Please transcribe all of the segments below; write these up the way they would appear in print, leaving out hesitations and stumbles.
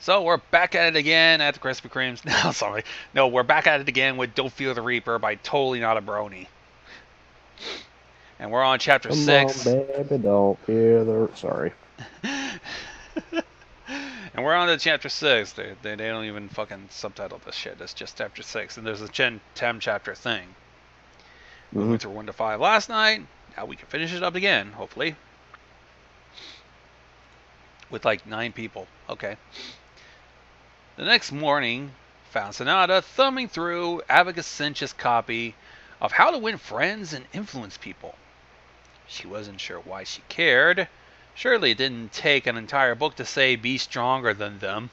So we're back at it again at the Krispy Kremes. No, sorry. No, we're back at it again with Don't Fear the Reaper by Totally Not a Brony. And we're on chapter Come on, 6. baby, don't fear the... Sorry. And we're on to chapter 6. They don't even fucking subtitle this shit. It's just chapter 6. And there's a 10 chapter thing. We Mm-hmm. went through 1 to 5 last night. Now we can finish it up again, hopefully. With like 9 people. Okay. The next morning, found Sonata thumbing through Abigail Cinch's copy of How to Win Friends and Influence People. She wasn't sure why she cared. Surely it didn't take an entire book to say be stronger than them.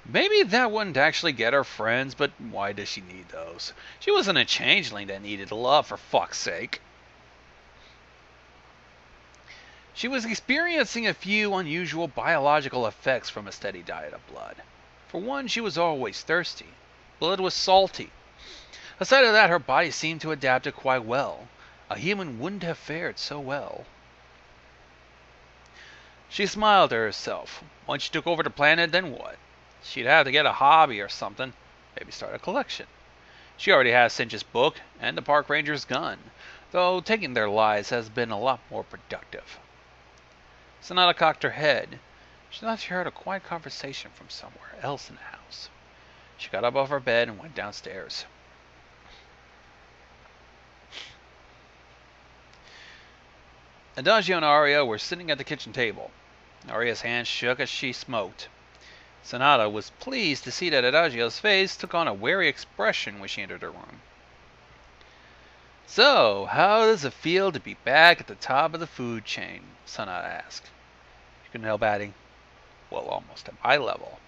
Maybe that wouldn't actually get her friends, but why does she need those? She wasn't a changeling that needed love, for fuck's sake. She was experiencing a few unusual biological effects from a steady diet of blood. For one, she was always thirsty. Blood was salty. Aside of that, her body seemed to adapt it quite well. A human wouldn't have fared so well. She smiled to herself. Once she took over the planet, then what? She'd have to get a hobby or something. Maybe start a collection. She already has Cinch's book and the park ranger's gun, though taking their lives has been a lot more productive. Sonata cocked her head. She thought she heard a quiet conversation from somewhere else in the house. She got up off her bed and went downstairs. Adagio and Aria were sitting at the kitchen table. Aria's hand shook as she smoked. Sonata was pleased to see that Adagio's face took on a wary expression when she entered her room. "So, how does it feel to be back at the top of the food chain?" Sonata asked. She couldn't help adding, "Well, almost at my level."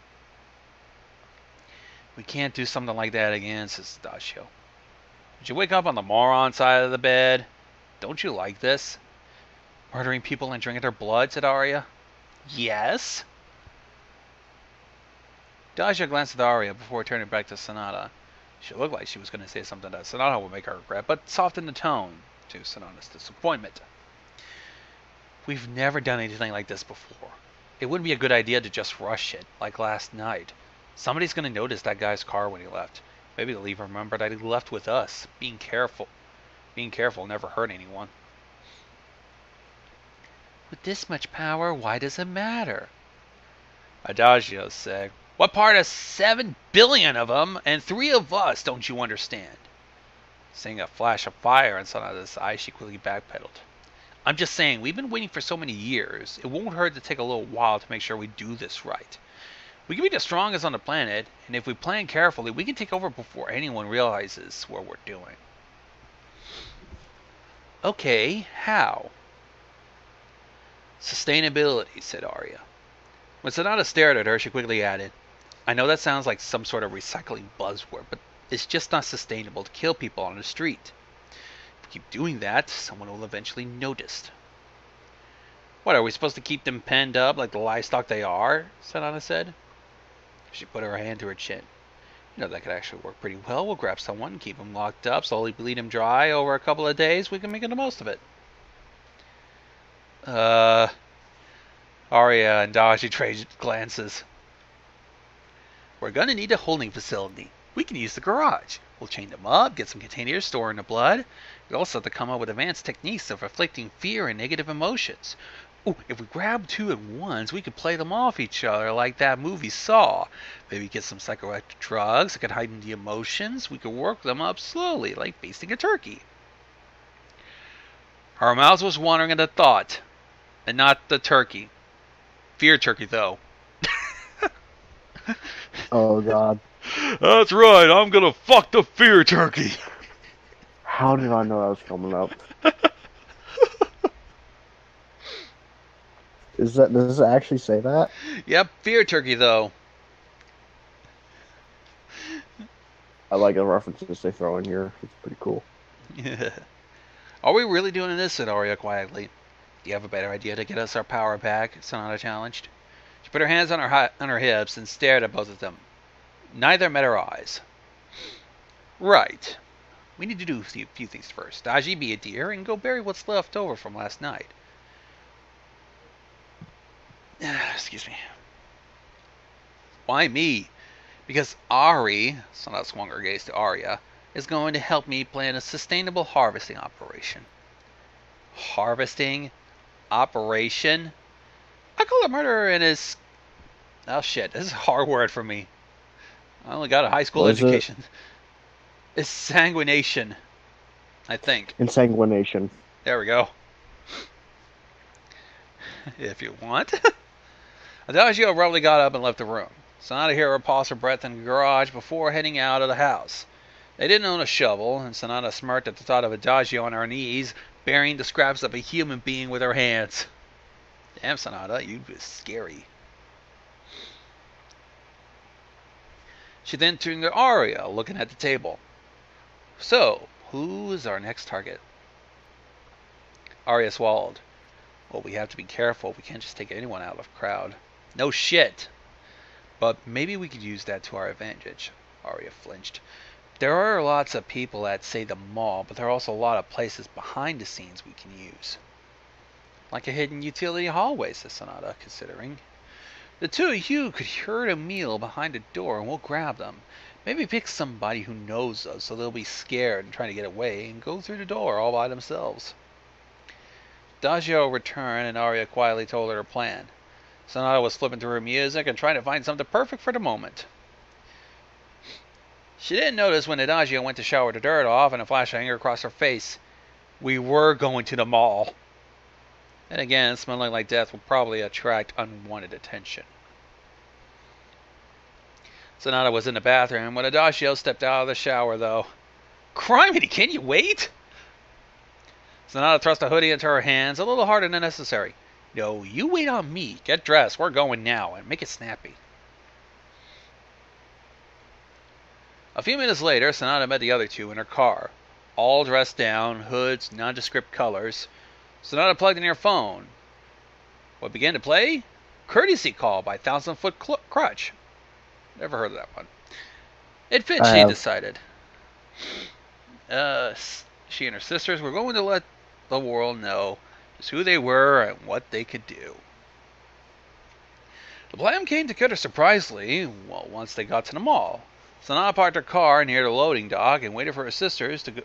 "We can't do something like that again," says Adagio. "Did you wake up on the moron side of the bed? Don't you like this?" "Murdering people and drinking their blood," said Aria. "Yes?" Adagio glanced at Aria before turning back to Sonata. She looked like she was going to say something that Sonata would make her regret, but softened the tone to Sonata's disappointment. "We've never done anything like this before. It wouldn't be a good idea to just rush it, like last night. Somebody's going to notice that guy's car when he left. Maybe they'll even remember that he left with us. Being careful never hurt anyone." "With this much power, why does it matter?" Adagio said, "What part of 7 billion of them and 3 of us don't you understand?" Seeing a flash of fire in Sonata's eye, she quickly backpedaled. "I'm just saying, we've been waiting for so many years. It won't hurt to take a little while to make sure we do this right. We can be the strongest on the planet, and if we plan carefully, we can take over before anyone realizes what we're doing." "Okay, how?" "Sustainability," said Arya. When Sonata stared at her, she quickly added, "I know that sounds like some sort of recycling buzzword, but it's just not sustainable to kill people on the street. If we keep doing that, someone will eventually notice." "What, are we supposed to keep them penned up like the livestock they are?" Sonata said. She put her hand to her chin. "You know, that could actually work pretty well. We'll grab someone, keep him locked up, slowly bleed him dry. Over a couple of days, we can make the most of it." Arya and Dashi traded glances. "We're gonna need a holding facility. We can use the garage. We'll chain them up, get some containers storing the blood. We also have to come up with advanced techniques of inflicting fear and negative emotions. Ooh, if we grab 2 at once, we could play them off each other like that movie Saw. Maybe get some psychoactive drugs that could heighten the emotions. We could work them up slowly, like basting a turkey." Her mouth was wandering at the thought, and not the turkey. Fear turkey, though. Oh, God. "That's right, I'm gonna fuck the fear turkey." How did I know that was coming up? Does it actually say that? Yep, fear turkey, though. I like the references they throw in here. It's pretty cool. "Are we really doing this?" said Arya quietly. "Do you have a better idea to get us our power back?" Sonata challenged. She put her hands on her hips and stared at both of them. Neither met her eyes. "Right. We need to do a few things first. Daji, be a dear, and go bury what's left over from last night." Excuse me. Why me? Because Ari, so not swung her gaze to Arya, is going to help me plan a sustainable harvesting operation. Harvesting operation? I call it murder and is... Oh shit, this is a hard word for me. I only got a high school What is it? education. It's sanguination, I think. Insanguination. There we go. If you want. Adagio abruptly got up and left the room. Sonata heard her pause for breath in the garage before heading out of the house. They didn't own a shovel, and Sonata smirked at the thought of Adagio on her knees, burying the scraps of a human being with her hands. Damn, Sonata, you was scary. She then turned to Arya, looking at the table. So, who is our next target? Arya swallowed. Well, we have to be careful. We can't just take anyone out of the crowd. No shit. But maybe we could use that to our advantage. Arya flinched. There are lots of people at, say, the mall, but there are also a lot of places behind the scenes we can use. Like a hidden utility hallway, says Sonata, considering. The two of you could herd a meal behind a door and we'll grab them. Maybe pick somebody who knows us so they'll be scared and trying to get away and go through the door all by themselves. Adagio returned and Arya quietly told her plan. Sonata was flipping through her music and trying to find something perfect for the moment. She didn't notice when Adagio went to shower the dirt off and a flash of anger across her face. We were going to the mall. And again, smelling like death will probably attract unwanted attention. Sonata was in the bathroom when Adagio stepped out of the shower, though. Criminy, can you wait? Sonata thrust a hoodie into her hands a little harder than necessary. No, you wait on me. Get dressed. We're going now, and make it snappy. A few minutes later, Sonata met the other two in her car. All dressed down, hoods, nondescript colors. Sonata plugged in her phone. What began to play? Courtesy Call by Thousand Foot Crutch. Never heard of that one. It fits, she decided. She and her sisters were going to let the world know just who they were and what they could do. The plan came together surprisingly, well, once they got to the mall. Sonata parked her car near the loading dock and waited for her sisters to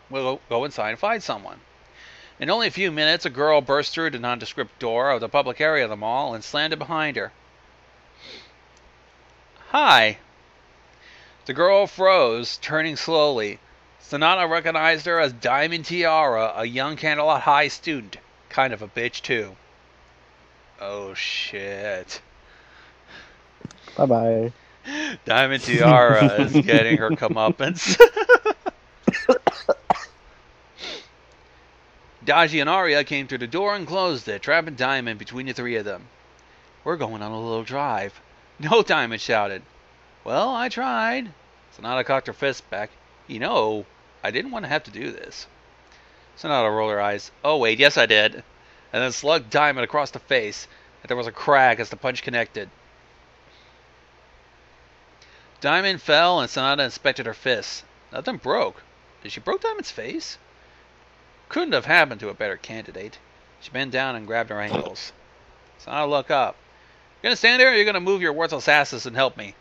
go inside and find someone. In only a few minutes, a girl burst through the nondescript door of the public area of the mall and slammed it behind her. Hi. The girl froze, turning slowly. Sonata recognized her as Diamond Tiara, a young Candlelight High student. Kind of a bitch, too. Oh, shit. Bye-bye. Diamond Tiara is getting her comeuppance. Daji and Arya came through the door and closed it, trapping Diamond between the three of them. We're going on a little drive. No, Diamond shouted. Well, I tried. Sonata cocked her fist back. You know, I didn't want to have to do this. Sonata rolled her eyes. Oh, wait, yes I did. And then slugged Diamond across the face. And there was a crack as the punch connected. Diamond fell and Sonata inspected her fists. Nothing broke. Did she broke Diamond's face? Couldn't have happened to a better candidate. She bent down and grabbed her ankles. Sonata looked up. You gonna stand there or are you gonna move your worthless asses and help me?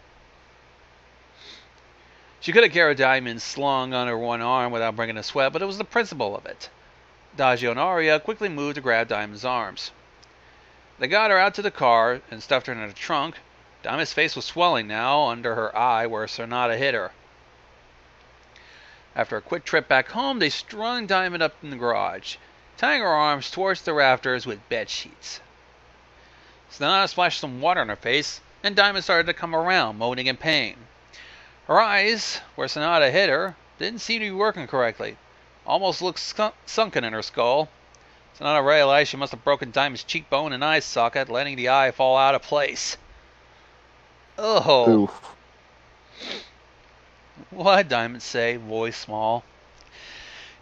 She could have carried Diamond slung on her one arm without bringing a sweat, but it was the principle of it. Adagio and Arya quickly moved to grab Diamond's arms. They got her out to the car and stuffed her in the trunk. Diamond's face was swelling now under her eye where Sonata hit her. After a quick trip back home, they strung Diamond up in the garage, tying her arms towards the rafters with bed sheets. Sonata splashed some water on her face, and Diamond started to come around, moaning in pain. Her eyes, where Sonata hit her, didn't seem to be working correctly. Almost looked sunken in her skull. Sonata realized she must have broken Diamond's cheekbone and eye socket, letting the eye fall out of place. Oh. Oof. What? Diamond say, voice small.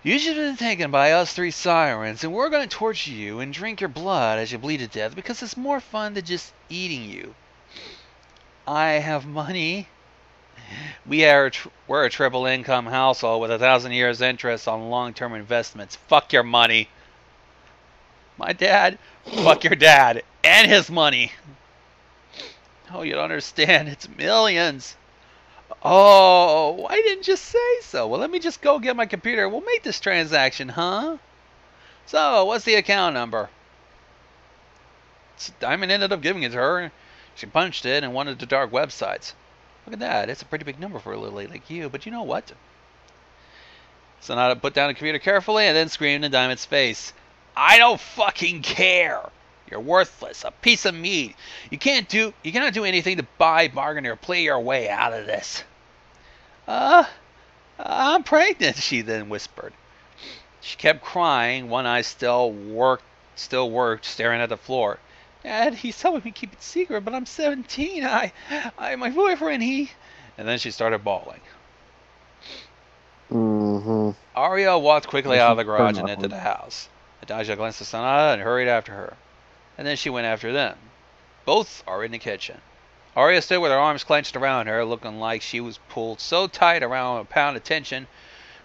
You should have been taken by us three sirens, and we're going to torture you and drink your blood as you bleed to death because it's more fun than just eating you. I have money. We're a triple income household with 1,000 years interest on long-term investments. Fuck your money. My dad? Fuck your dad. And his money. Oh, you don't understand. It's millions. Oh, why didn't you say so? Well, let me just go get my computer. We'll make this transaction, huh? So, what's the account number? Diamond ended up giving it to her. She punched it and wanted the dark websites. Look at that. It's a pretty big number for a little lady like you, but you know what? Sonata put down the computer carefully and then screamed in Diamond's face. I don't fucking care. You're worthless, a piece of meat. You cannot do anything to buy, bargain, or play your way out of this. I'm pregnant, she then whispered. She kept crying, one eye still worked, staring at the floor. Dad, he's telling me to keep it secret, but I'm 17. My boyfriend, he... And then she started bawling. Mm-hmm. Arya walked quickly out of the garage and into the house. Adagio glanced at Sonata and hurried after her. And then she went after them. Both are in the kitchen. Arya stood with her arms clenched around her, looking like she was pulled so tight around a pound of tension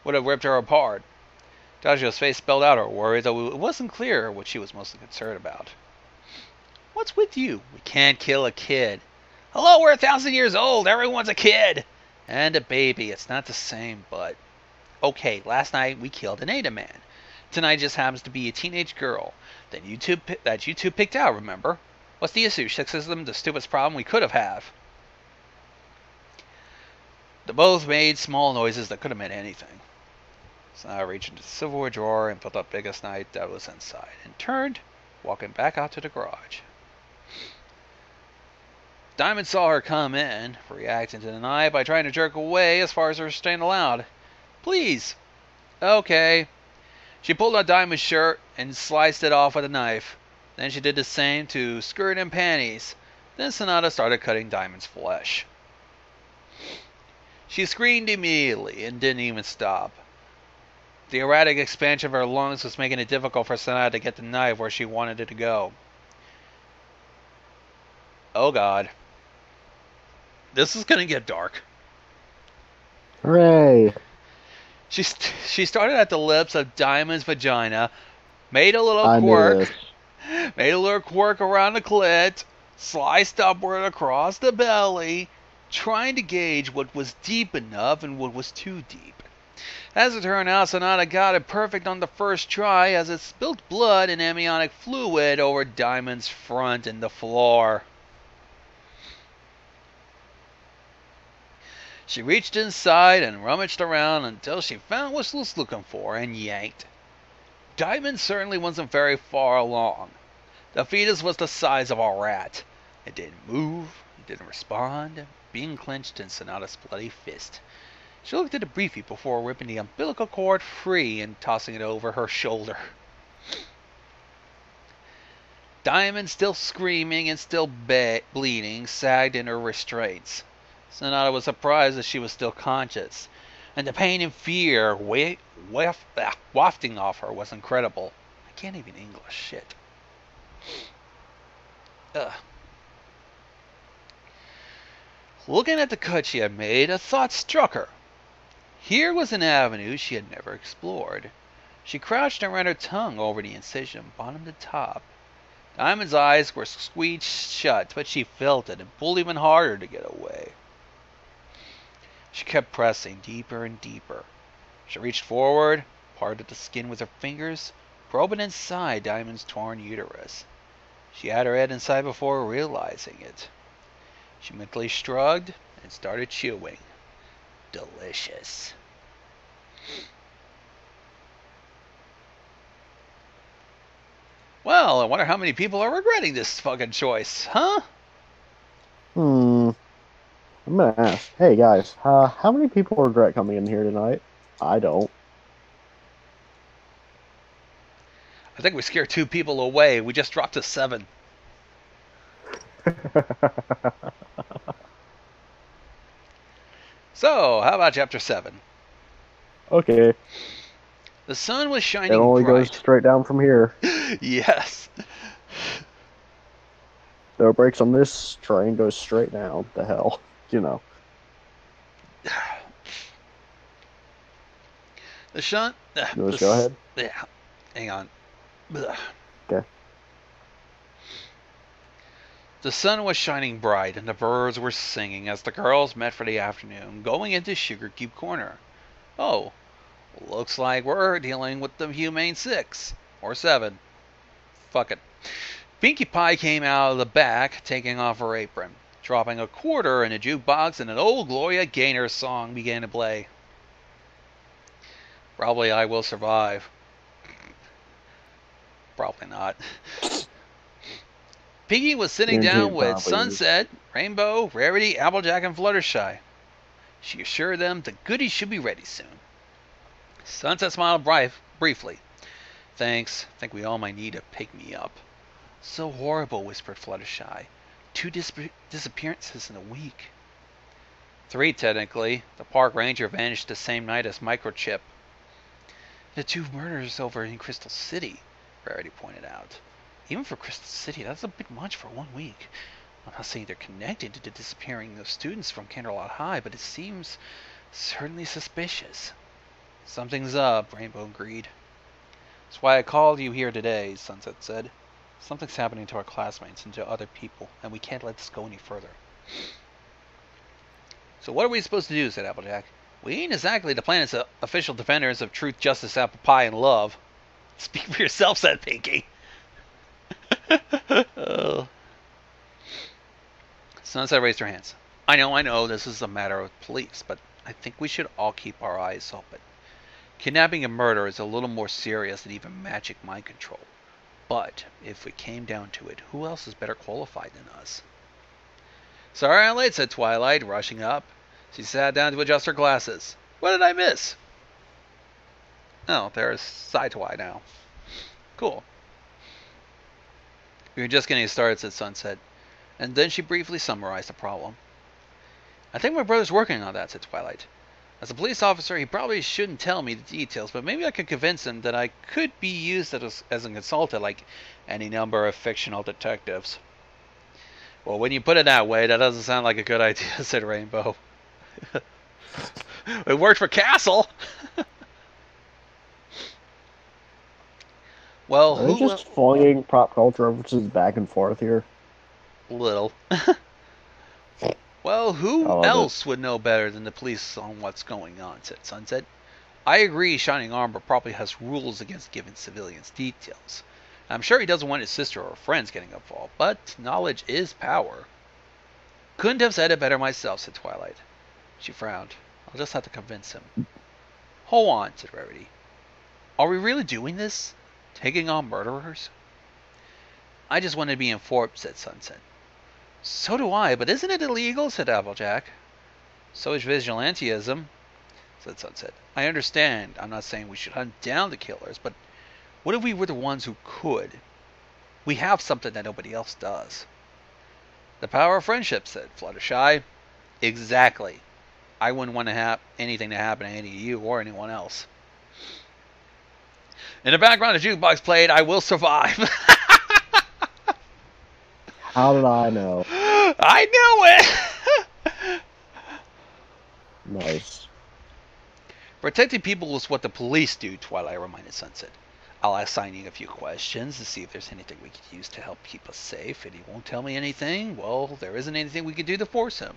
would have ripped her apart. Adagio's face spelled out her worries, though it wasn't clear what she was mostly concerned about. What's with you? We can't kill a kid. Hello, we're 1,000 years old. Everyone's a kid. And a baby. It's not the same, but... Okay, last night we killed an Ada man. Tonight just happens to be a teenage girl that you two picked out, remember? What's the issue? Sexism, the stupidest problem we could have. They both made small noises that could have meant anything. So I reached into the silverware drawer and pulled up the biggest knife that was inside and turned, walking back out to the garage. Diamond saw her come in, reacting to the knife by trying to jerk away as far as her restraint allowed. Please. Okay. She pulled out Diamond's shirt and sliced it off with a knife. Then she did the same to skirt and panties. Then Sonata started cutting Diamond's flesh. She screamed immediately and didn't even stop. The erratic expansion of her lungs was making it difficult for Sonata to get the knife where she wanted it to go. Oh God. This is gonna get dark. Hooray! She started at the lips of Diamond's vagina, made a little quirk around the clit, sliced upward across the belly, trying to gauge what was deep enough and what was too deep. As it turned out, Sonata got it perfect on the first try as it spilled blood and amniotic fluid over Diamond's front and the floor. She reached inside and rummaged around until she found what she was looking for and yanked. Diamond certainly wasn't very far along. The fetus was the size of a rat. It didn't move, it didn't respond, being clenched in Sonata's bloody fist. She looked at it briefly before ripping the umbilical cord free and tossing it over her shoulder. Diamond, still screaming and still bleeding, sagged in her restraints. Sonata was surprised that she was still conscious, and the pain and fear wafting off her was incredible. I can't even English, shit. Ugh. Looking at the cut she had made, a thought struck her. Here was an avenue she had never explored. She crouched and ran her tongue over the incision, bottom to top. Diamond's eyes were squeezed shut, but she felt it and pulled even harder to get away. She kept pressing deeper and deeper. She reached forward, parted the skin with her fingers, probing inside Diamond's torn uterus. She had her head inside before realizing it. She mentally shrugged and started chewing. Delicious. Well, I wonder how many people are regretting this fucking choice, huh? I'm gonna ask. Hey guys, how many people regret coming in here tonight? I don't. I think we scared 2 people away. We just dropped to 7. So, how about chapter 7? Okay. The sun was shining It only bright. goes straight down from here. Yes. No brakes on this train, goes straight down. The hell, you know. The sun. Let's go ahead. Yeah. Hang on. Ugh. Okay. The sun was shining bright and the birds were singing as the girls met for the afternoon, going into Sugar Cube Corner. Oh, looks like we're dealing with the Humane 6. Or 7. Fuck it. Pinkie Pie came out of the back, taking off her apron, dropping a quarter in a jukebox, and an old Gloria Gaynor song began to play. Probably I Will Survive. Probably not. Piggy was sitting down with Sunset, Rainbow, Rarity, Applejack, and Fluttershy. She assured them the goodies should be ready soon. Sunset smiled briefly. Thanks. Think we all might need a pick-me-up. So horrible, whispered Fluttershy. 2 disappearances in a week. 3, technically. The park ranger vanished the same night as Microchip. The 2 murders over in Crystal City, Rarity pointed out. Even for Crystal City, that's a bit much for 1 week. I'm not saying they're connected to the disappearing of students from Canterlot High, but it seems certainly suspicious. Something's up, Rainbow agreed. That's why I called you here today, Sunset said. Something's happening to our classmates and to other people, and we can't let this go any further. So what are we supposed to do, said Applejack. We ain't exactly the planet's official defenders of truth, justice, apple pie, and love. Speak for yourself, said Pinkie. Sunset raised her hands. I know, this is a matter of police, but I think we should all keep our eyes open. Kidnapping and murder is a little more serious than even magic mind control. But if we came down to it, who else is better qualified than us? Sorry I'm late, said Twilight, rushing up. She sat down to adjust her glasses. What did I miss? Oh, there's SciTwi now. Cool. We were just getting started, said Sunset. And then she briefly summarized the problem. I think my brother's working on that, said Twilight. As a police officer, he probably shouldn't tell me the details, but maybe I could convince him that I could be used as a consultant like any number of fictional detectives. Well, when you put it that way, that doesn't sound like a good idea, said Rainbow. It worked for Castle! Well, Are they just flinging pop culture references back and forth here? Little. Well, who else would know better than the police on what's going on, said Sunset. I agree Shining Armor probably has rules against giving civilians details. I'm sure he doesn't want his sister or friends getting involved, but knowledge is power. Couldn't have said it better myself, said Twilight. She frowned. I'll just have to convince him. Hold on, said Rarity. Are we really doing this? Taking on murderers? I just want to be informed, said Sunset. So do I, but isn't it illegal, said Applejack. So is vigilantism, said Sunset. I understand. I'm not saying we should hunt down the killers, but what if we were the ones who could? We have something that nobody else does. The power of friendship, said Fluttershy. Exactly. I wouldn't want to have anything to happen to any of you or anyone else. In the background, the jukebox played I Will Survive. How did I know? I knew it! Nice. Protecting people is what the police do, Twilight reminded Sunset. I'll ask Signing a few questions to see if there's anything we could use to help keep us safe, and he won't tell me anything. Well, there isn't anything we could do to force him.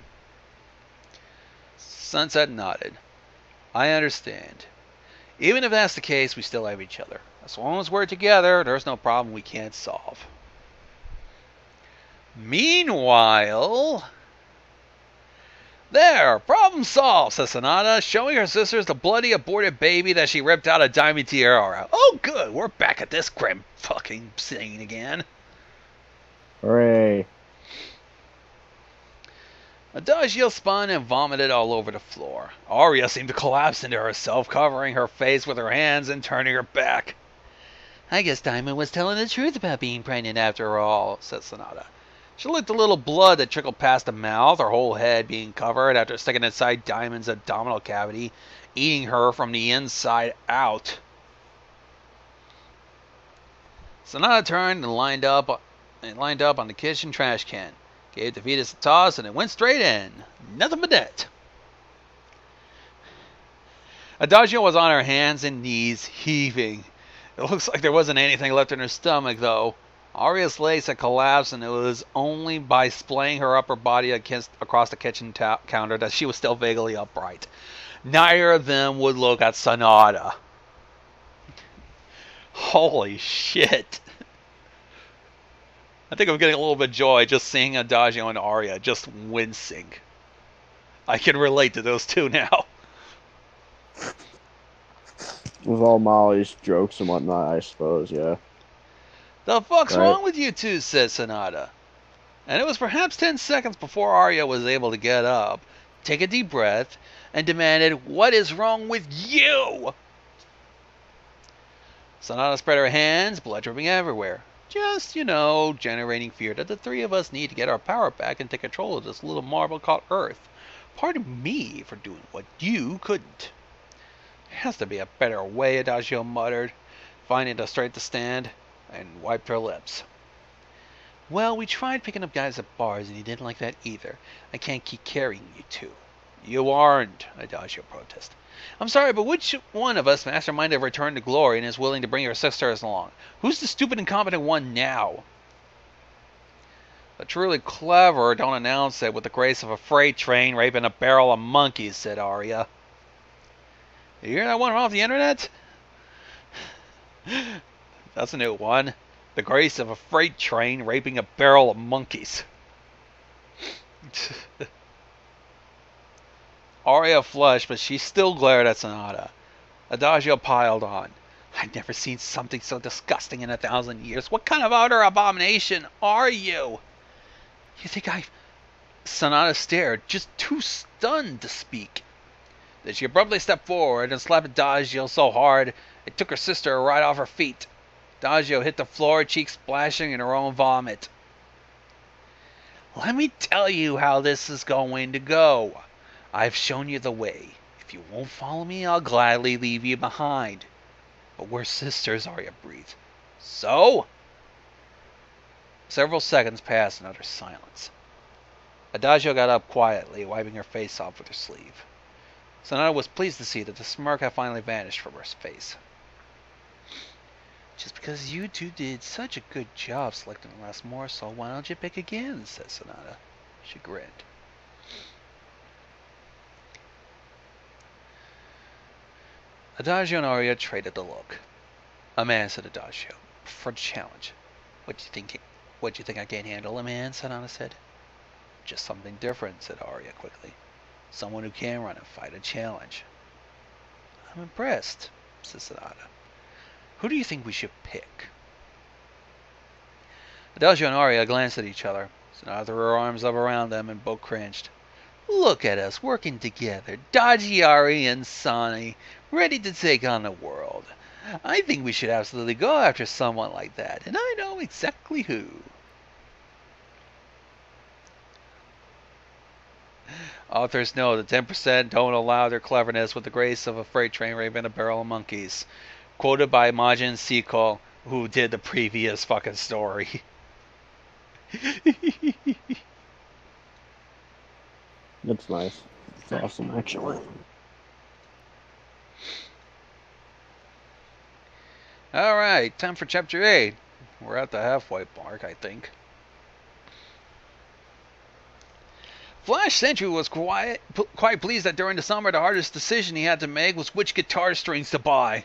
Sunset nodded. I understand. Even if that's the case, we still have each other. As long as we're together, there's no problem we can't solve. Meanwhile... There! Problem solved, says Sonata, showing her sisters the bloody aborted baby that she ripped out of Diamond Tiara. Oh good, we're back at this grim fucking scene again. Hooray. Adagio spun and vomited all over the floor. Aria seemed to collapse into herself, covering her face with her hands and turning her back. I guess Diamond was telling the truth about being pregnant after all, said Sonata. She licked a little blood that trickled past the mouth, her whole head being covered after sticking inside Diamond's abdominal cavity, eating her from the inside out. Sonata turned and lined up on the kitchen trash can. Gave the fetus a toss and it went straight in. Nothing but that. Adagio was on her hands and knees, heaving. It looks like there wasn't anything left in her stomach, though. Arya's legs had collapsed, and it was only by splaying her upper body across the kitchen counter that she was still vaguely upright. Neither of them would look at Sonata. Holy shit. I think I'm getting a little bit of joy just seeing Adagio and Arya just wincing. I can relate to those two now. With all Molly's jokes and whatnot, I suppose, yeah. The fuck's Right. wrong with you two, said Sonata. And it was perhaps 10 seconds before Arya was able to get up, take a deep breath, and demanded, "What is wrong with you?" Sonata spread her hands, blood dripping everywhere. Just, generating fear that the three of us need to get our power back and take control of this little marble called Earth. Pardon me for doing what you couldn't. There has to be a better way, Adagio muttered, finding the strength to stand, and wiped her lips. Well, we tried picking up guys at bars, and he didn't like that either. I can't keep carrying you two. You aren't, Adagio protested. I'm sorry, but which one of us masterminded a return to glory and is willing to bring your sisters along? Who's the stupid, incompetent one now? The truly clever don't announce it with the grace of a freight train raping a barrel of monkeys, said Arya. You hear that one off the internet? That's a new one. The grace of a freight train raping a barrel of monkeys. Arya flushed, but she still glared at Sonata. Adagio piled on. I've never seen something so disgusting in 1,000 years. What kind of utter abomination are you? You think I've... Sonata stared, just too stunned to speak. Then she abruptly stepped forward and slapped Adagio so hard it took her sister right off her feet. Adagio hit the floor, cheeks splashing in her own vomit. Let me tell you how this is going to go. I've shown you the way. If you won't follow me, I'll gladly leave you behind. But we're sisters, Arya breathed. So? Several seconds passed in utter silence. Adagio got up quietly, wiping her face off with her sleeve. Sonata was pleased to see that the smirk had finally vanished from her face. Just because you two did such a good job selecting the last morsel, why don't you pick again, said Sonata. She grinned. Adagio and Arya traded a look. A man, said Adagio, for the challenge. What do you think I can't handle, a man? Sonata said. Just something different, said Arya quickly. Someone who can run and fight a challenge. I'm impressed, said Sonata. Who do you think we should pick? Adagio and Arya glanced at each other. Sonata threw her arms up around them and both cringed. Look at us working together, Dodgy, Ari, and Sonny, ready to take on the world. I think we should absolutely go after someone like that, and I know exactly who. Authors know that 10% don't allow their cleverness with the grace of a freight train raping a barrel of monkeys. Quoted by Majin Sequel, who did the previous fucking story. That's nice. It's awesome, actually. Alright, time for Chapter 8. We're at the halfway mark, I think. Flash Sentry was quite pleased that during the summer the hardest decision he had to make was which guitar strings to buy.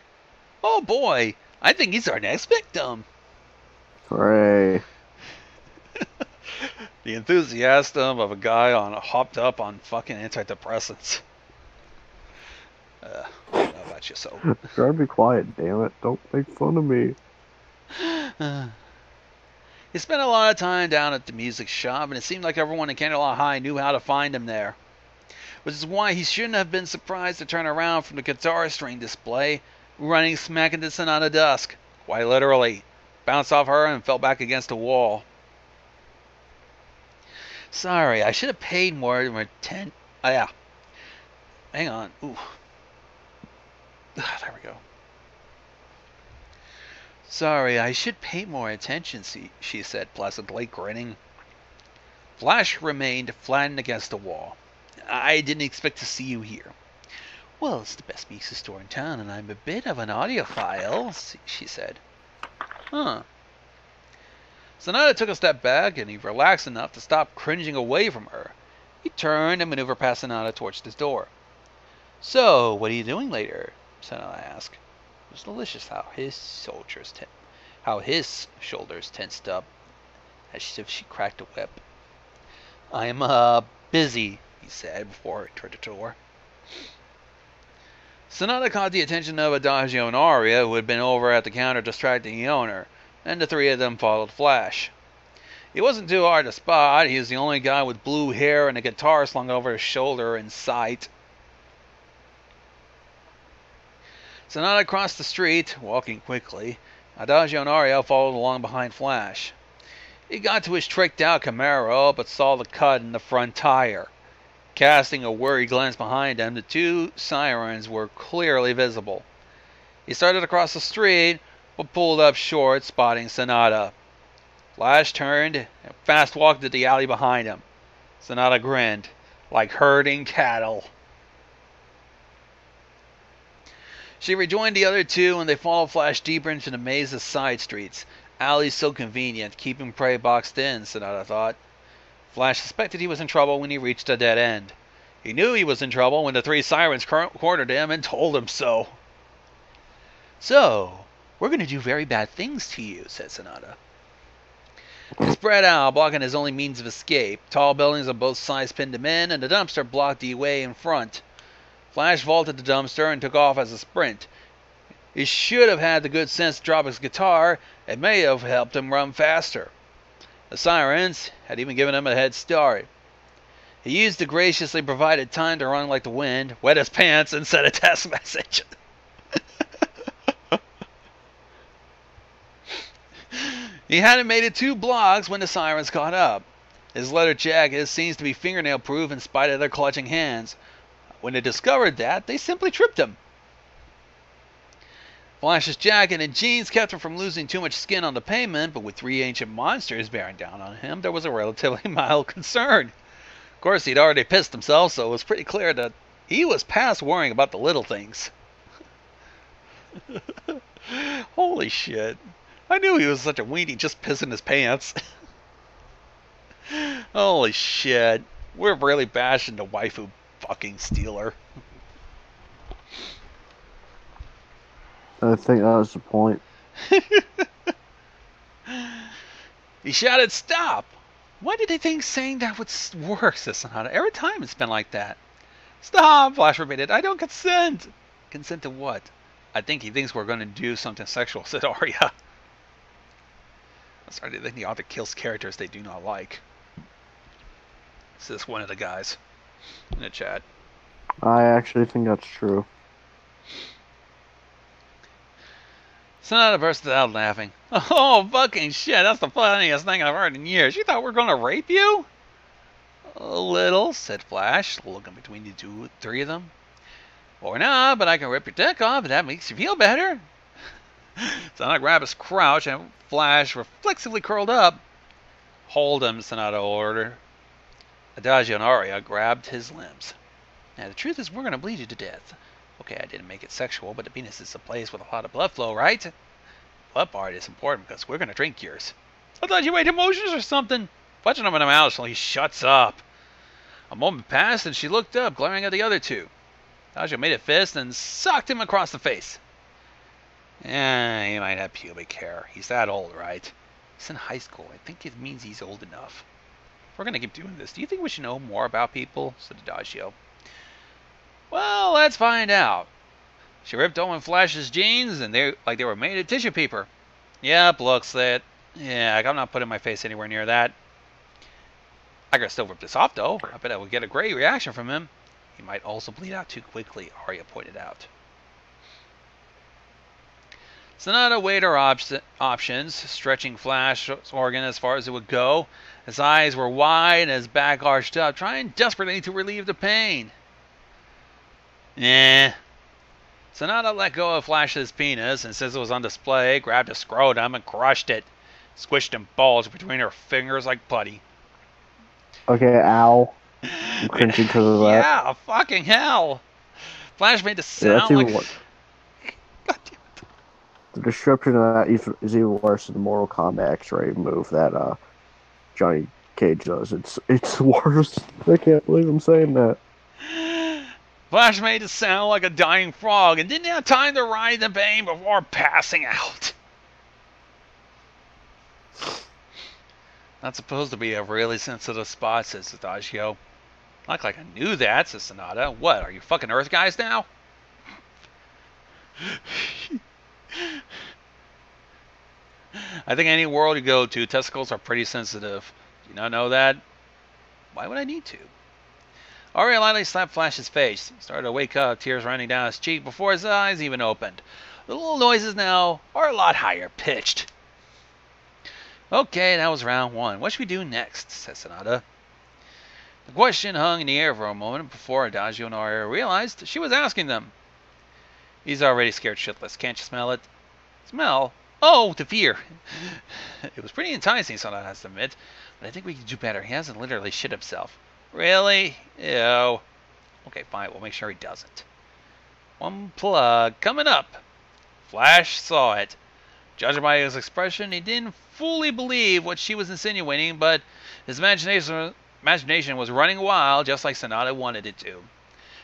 Oh boy, I think he's our next victim. Hooray. The enthusiasm of a guy hopped up on fucking antidepressants. I don't know about you, so. Try to be quiet, damn it. Don't make fun of me. He spent a lot of time down at the music shop, and it seemed like everyone in Candlelight High knew how to find him there. Which is why he shouldn't have been surprised to turn around from the guitar string display, running smack into Sonata Dusk. Quite literally. Bounced off her and fell back against a wall. Sorry, I should have paid more attention. Oh, yeah. Hang on. Ooh. There we go. Sorry, I should pay more attention, she said placidly, grinning. Flash remained flattened against the wall. I didn't expect to see you here. Well, it's the best music store in town, and I'm a bit of an audiophile, she said. Huh. Sonata took a step back, and he relaxed enough to stop cringing away from her. He turned and maneuvered past Sonata towards his door. "So, what are you doing later?" Sonata asked. It was delicious how his shoulders tensed up, as if she cracked a whip. "I'm, busy," he said before he turned the door. Sonata caught the attention of Adagio and Aria, who had been over at the counter distracting the owner, and the three of them followed Flash. He wasn't too hard to spot. He was the only guy with blue hair and a guitar slung over his shoulder in sight. Sonata crossed the street, walking quickly. Adagio and Aria followed along behind Flash. He got to his tricked-out Camaro, but saw the cut in the front tire. Casting a worried glance behind him, the two sirens were clearly visible. He started across the street, but pulled up short, spotting Sonata. Flash turned and fast-walked to the alley behind him. Sonata grinned, like herding cattle. She rejoined the other two, and they followed Flash deeper into the maze of side streets. Alleys so convenient, keeping prey boxed in, Sonata thought. Flash suspected he was in trouble when he reached a dead end. He knew he was in trouble when the three sirens cornered him and told him so. "So, we're going to do very bad things to you," said Sonata. He spread out, blocking his only means of escape. Tall buildings on both sides pinned him in, and the dumpster blocked the way in front. Flash vaulted the dumpster and took off as a sprint. He should have had the good sense to drop his guitar. It may have helped him run faster. The sirens had even given him a head start. He used the graciously provided time to run like the wind, wet his pants, and sent a text message. He hadn't made it 2 blocks when the sirens caught up. His leather jacket seems to be fingernail-proof in spite of their clutching hands. When they discovered that, they simply tripped him. Flash's jacket and jeans kept him from losing too much skin on the pavement, but with 3 ancient monsters bearing down on him, there was a relatively mild concern. Of course, he'd already pissed himself, so it was pretty clear that he was past worrying about the little things. Holy shit. I knew he was such a weenie just pissing his pants. Holy shit. We're really bashing the waifu fucking stealer. I think that was the point. He shouted, "Stop!" Why did they think saying that would work, says Sonata? Every time it's been like that. "Stop!" Flash repeated. "I don't consent." "Consent to what?" "I think he thinks we're going to do something sexual," said Arya. I'm sorry, I think the author kills characters they do not like. Says one of the guys in the chat. I actually think that's true. Sonata bursted out laughing. "Oh, fucking shit, that's the funniest thing I've heard in years. You thought we were going to rape you?" "A little," said Flash, looking between the three of them. "Or not, but I can rip your dick off if that makes you feel better." Sonata grabbed his crouch, and Flash reflexively curled up. "Hold him," Sonata ordered. Adagio and Aria grabbed his limbs. "Now, the truth is we're going to bleed you to death. Okay, I didn't make it sexual, but the penis is a place with a lot of blood flow, right? Blood part is important because we're going to drink yours." "I thought you ate emotions or something." Punching him in the mouth so he shuts up. A moment passed, and she looked up, glaring at the other two. Adagio made a fist and socked him across the face. He might have pubic hair. He's that old, right? He's in high school. I think it means he's old enough. If we're going to keep doing this, do you think we should know more about people?" said Adagio. "Well, let's find out." She ripped open Flash's jeans, and they were made of tissue paper. "Yep, looks it. Yeah, I'm not putting my face anywhere near that. I could still rip this off, though. I bet I would get a great reaction from him. He might also bleed out too quickly," Arya pointed out. Sonata weighed her options, stretching Flash's organ as far as it would go. His eyes were wide and his back arched up, trying desperately to relieve the pain. Nah. Sonata let go of Flash's penis, and since it was on display, grabbed a scrotum and crushed it. Squished and bulged between her fingers like putty. Okay, ow. I'm cringing because of that. Yeah, fucking hell. Flash made the sound like... God damn it. The description of that is even worse than the Mortal Kombat X-ray move that Johnny Cage does. It's worse. I can't believe I'm saying that. Flash made it sound like a dying frog and didn't have time to ride the pain before passing out. Not supposed to be a really sensitive spot, says Adagio. Not like I knew that, says Sonata. What, are you fucking Earth guys now? I think any world you go to, testicles are pretty sensitive. Do you not know that? Why would I need to? Aria lightly slapped Flash's face. He started to wake up, tears running down his cheek before his eyes even opened. The little noises now are a lot higher pitched. Okay, that was round one. What should we do next? Said Sonata. The question hung in the air for a moment before Adagio and Aria realized she was asking them. He's already scared shitless. Can't you smell it? Smell? Oh, the fear. It was pretty enticing, Sonata has to admit. But I think we can do better. He hasn't literally shit himself. Really? Ew. Okay, fine. We'll make sure he doesn't. One plug coming up. Flash saw it. Judging by his expression, he didn't fully believe what she was insinuating, but his imagination was running wild just like Sonata wanted it to.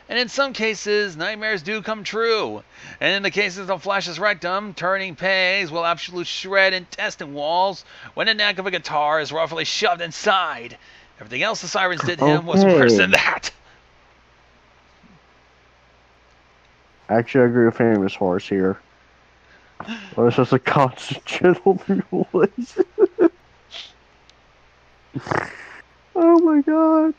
And in some cases, nightmares do come true. And in the cases of Flash's rectum, turning pegs will absolute shred intestine walls when the neck of a guitar is roughly shoved inside. Everything else the sirens did to him was worse than that. Actually, I agree with Famous Horse here. Well, it's just a constant gentle voice. Oh my god.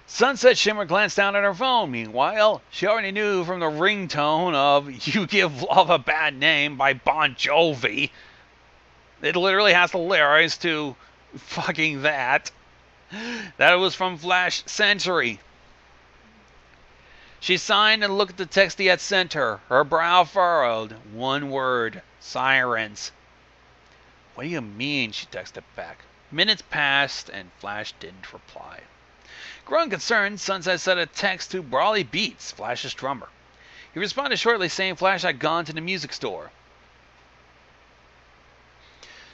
Sunset Shimmer glanced down at her phone. Meanwhile, she already knew from the ringtone of You Give Love a Bad Name by Bon Jovi. It literally has the lyrics to fucking that. That it was from Flash Century. She signed and looked at the text he had sent her. Her brow furrowed. One word. Sirens. What do you mean? She texted back. Minutes passed and Flash didn't reply. Growing concerned, Sunset sent a text to Brawley Beats, Flash's drummer. He responded shortly saying Flash had gone to the music store.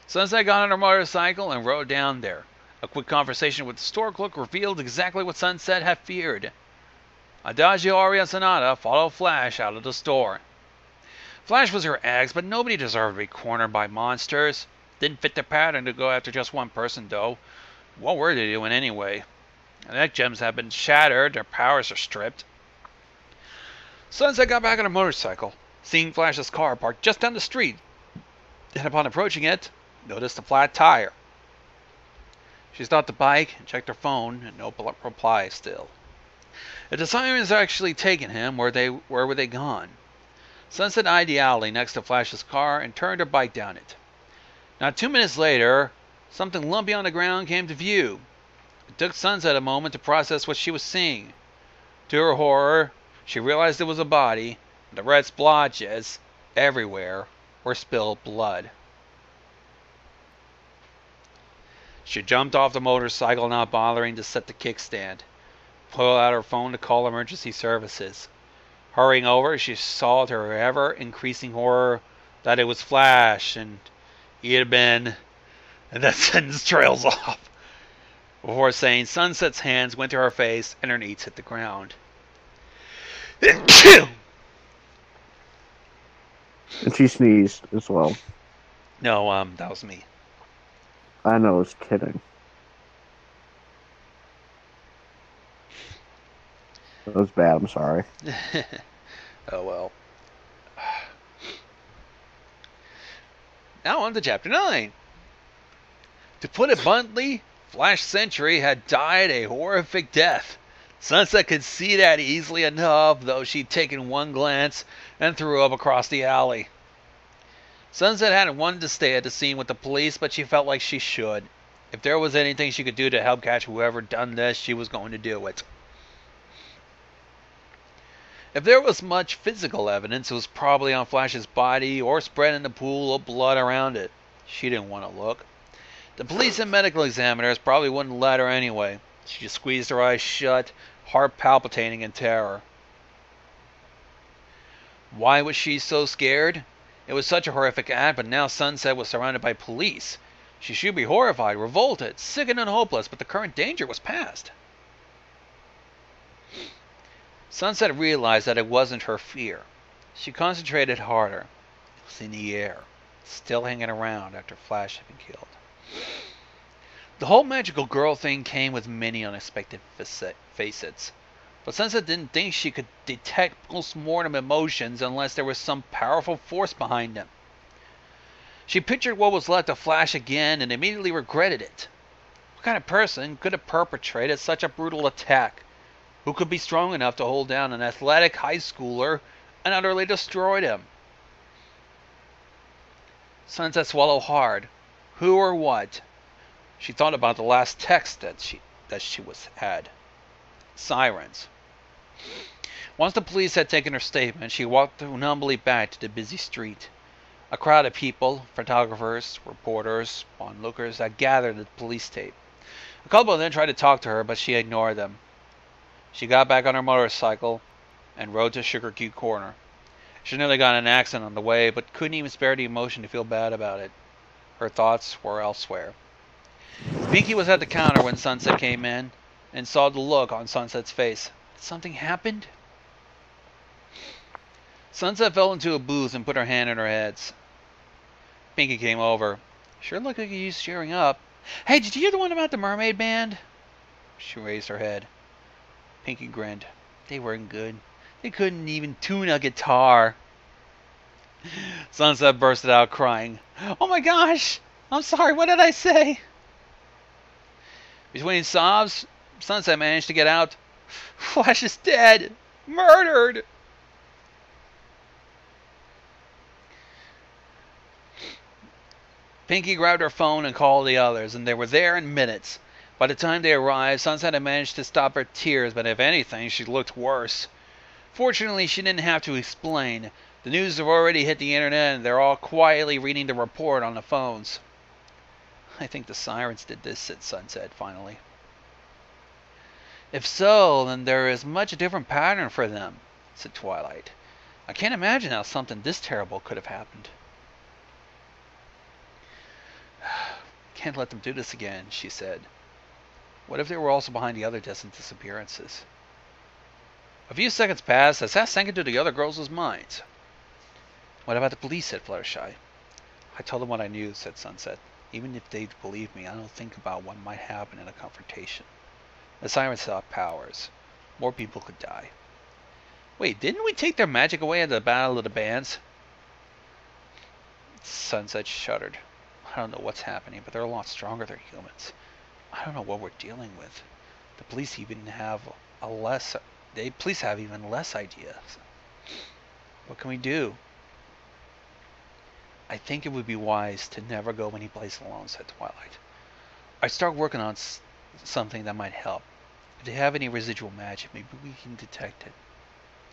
Sunset got on her motorcycle and rode down there. A quick conversation with the store clerk revealed exactly what Sunset had feared. Adagio, Aria, and Sonata followed Flash out of the store. Flash was her ex, but nobody deserved to be cornered by monsters. Didn't fit the pattern to go after just one person, though. What were they doing anyway? The neck gems have been shattered, their powers are stripped. Sunset got back on her motorcycle, seeing Flash's car parked just down the street, and upon approaching it, noticed a flat tire. She stopped the bike and checked her phone, and no reply still. If the sirens actually taken him, where were they gone? Sunset eyed the alley next to Flash's car and turned her bike down it. Not 2 minutes later, something lumpy on the ground came to view. It took Sunset a moment to process what she was seeing. To her horror, she realized it was a body, and the red splotches everywhere were spilled blood. She jumped off the motorcycle, not bothering to set the kickstand. Pulled out her phone to call emergency services. Hurrying over, she saw to her ever-increasing horror that it was Flash, and he had been... And that sentence trails off. Before saying, Sunset's hands went to her face and her knees hit the ground. And she sneezed as well. No, that was me. I know, I was kidding. That was bad, I'm sorry. Oh well. Now on to Chapter 9. To put it bluntly, Flash Century had died a horrific death. Sunset could see that easily enough, though she'd taken one glance and threw up across the alley. Sunset hadn't wanted to stay at the scene with the police, but she felt like she should. If there was anything she could do to help catch whoever done this, she was going to do it. If there was much physical evidence, it was probably on Flash's body or spread in the pool of blood around it. She didn't want to look. The police and medical examiners probably wouldn't let her anyway. She just squeezed her eyes shut, heart palpitating in terror. Why was she so scared? It was such a horrific act, but now Sunset was surrounded by police. She should be horrified, revolted, sickened and hopeless, but the current danger was past. Sunset realized that it wasn't her fear. She concentrated harder. It was in the air, still hanging around after Flash had been killed. The whole magical girl thing came with many unexpected facets. But Sunset didn't think she could detect post-mortem emotions unless there was some powerful force behind them. She pictured what was left of Flash again and immediately regretted it. What kind of person could have perpetrated such a brutal attack? Who could be strong enough to hold down an athletic high schooler and utterly destroy him? Sunset swallowed hard. Who or what? She thought about the last text that she had. Sirens. Once the police had taken her statement, she walked numbly back to the busy street. A crowd of people, photographers, reporters, onlookers, had gathered at the police tape. A couple of them tried to talk to her, but she ignored them. She got back on her motorcycle and rode to Sugar Cube Corner. She nearly got in an accident on the way, but couldn't even spare the emotion to feel bad about it. Her thoughts were elsewhere. Pinky was at the counter when Sunset came in and saw the look on Sunset's face. Had something happened? Sunset fell into a booth and put her hand in her head. Pinky came over. Sure looked like you was cheering up. Hey, did you hear the one about the mermaid band? She raised her head. Pinky grinned. They weren't good. They couldn't even tune a guitar. Sunset bursted out crying. Oh my gosh! I'm sorry, what did I say? Between sobs, Sunset managed to get out. Flash is dead! Murdered! Pinky grabbed her phone and called the others, and they were there in minutes. By the time they arrived, Sunset had managed to stop her tears, but if anything, she looked worse. Fortunately, she didn't have to explain. The news have already hit the internet, and they're all quietly reading the report on the phones. I think the sirens did this, said Sunset, finally. If so, then there is much different pattern for them, said Twilight. I can't imagine how something this terrible could have happened. Can't let them do this again, she said. What if they were also behind the other dozen disappearances? A few seconds passed as that sank into the other girls' minds. What about the police, said Fluttershy. I told them what I knew, said Sunset. Even if they'd believe me, I don't think about what might happen in a confrontation. The sirens have powers. More people could die. Wait, didn't we take their magic away at the Battle of the Bands? Sunset shuddered. I don't know what's happening, but they're a lot stronger than humans. I don't know what we're dealing with. The police even have police have even less ideas. What can we do? I think it would be wise to never go any place alone, said Twilight. I'd start working on something that might help. If they have any residual magic, maybe we can detect it.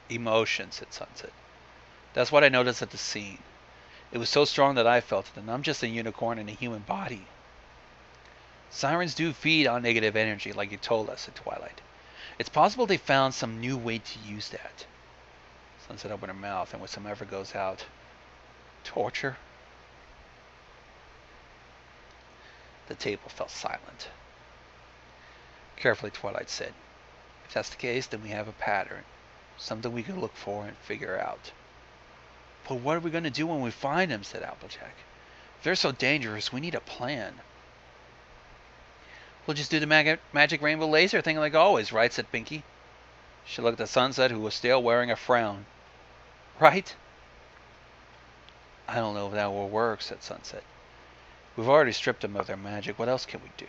Emotion, said Sunset. That's what I noticed at the scene. It was so strong that I felt it, and I'm just a unicorn in a human body. Sirens do feed on negative energy, like you told us, said Twilight. It's possible they found some new way to use that. Sunset opened her mouth, and with some effort goes out. Torture? The table fell silent. Carefully, Twilight said, if that's the case, then we have a pattern. Something we can look for and figure out. But what are we going to do when we find them, said Applejack. If they're so dangerous, we need a plan. We'll just do the magic rainbow laser thing like always, right, said Pinky. She looked at Sunset, who was still wearing a frown. Right? I don't know if that will work, said Sunset. We've already stripped them of their magic. What else can we do?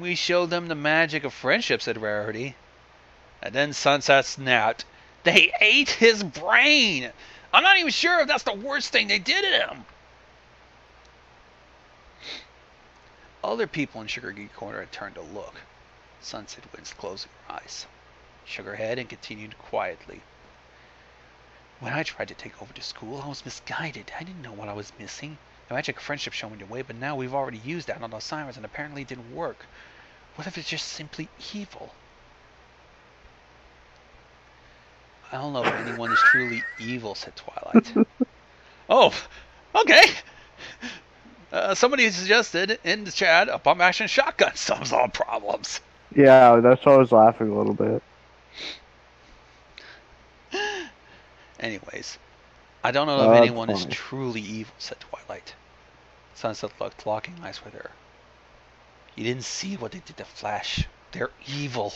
We showed them the magic of friendship, said Rarity. And then Sunset snapped. They ate his brain! I'm not even sure if that's the worst thing they did to him! Other people in Sugar Geek Corner had turned to look. Sunset winced, closing her eyes. Shook her head and continued quietly. When I tried to take over the school, I was misguided. I didn't know what I was missing. The magic of friendship showed me the way, but now we've already used that on those sirens and apparently it didn't work. What if it's just simply evil? I don't know if anyone is truly evil, said Twilight. Oh, okay. Somebody suggested in the chat a pump action shotgun solves all problems. Yeah, that's why I was laughing a little bit. Anyways, I don't know if anyone is Funny. truly evil, said Twilight. Sunset looked locking eyes with her. You didn't see what they did to Flash. They're evil.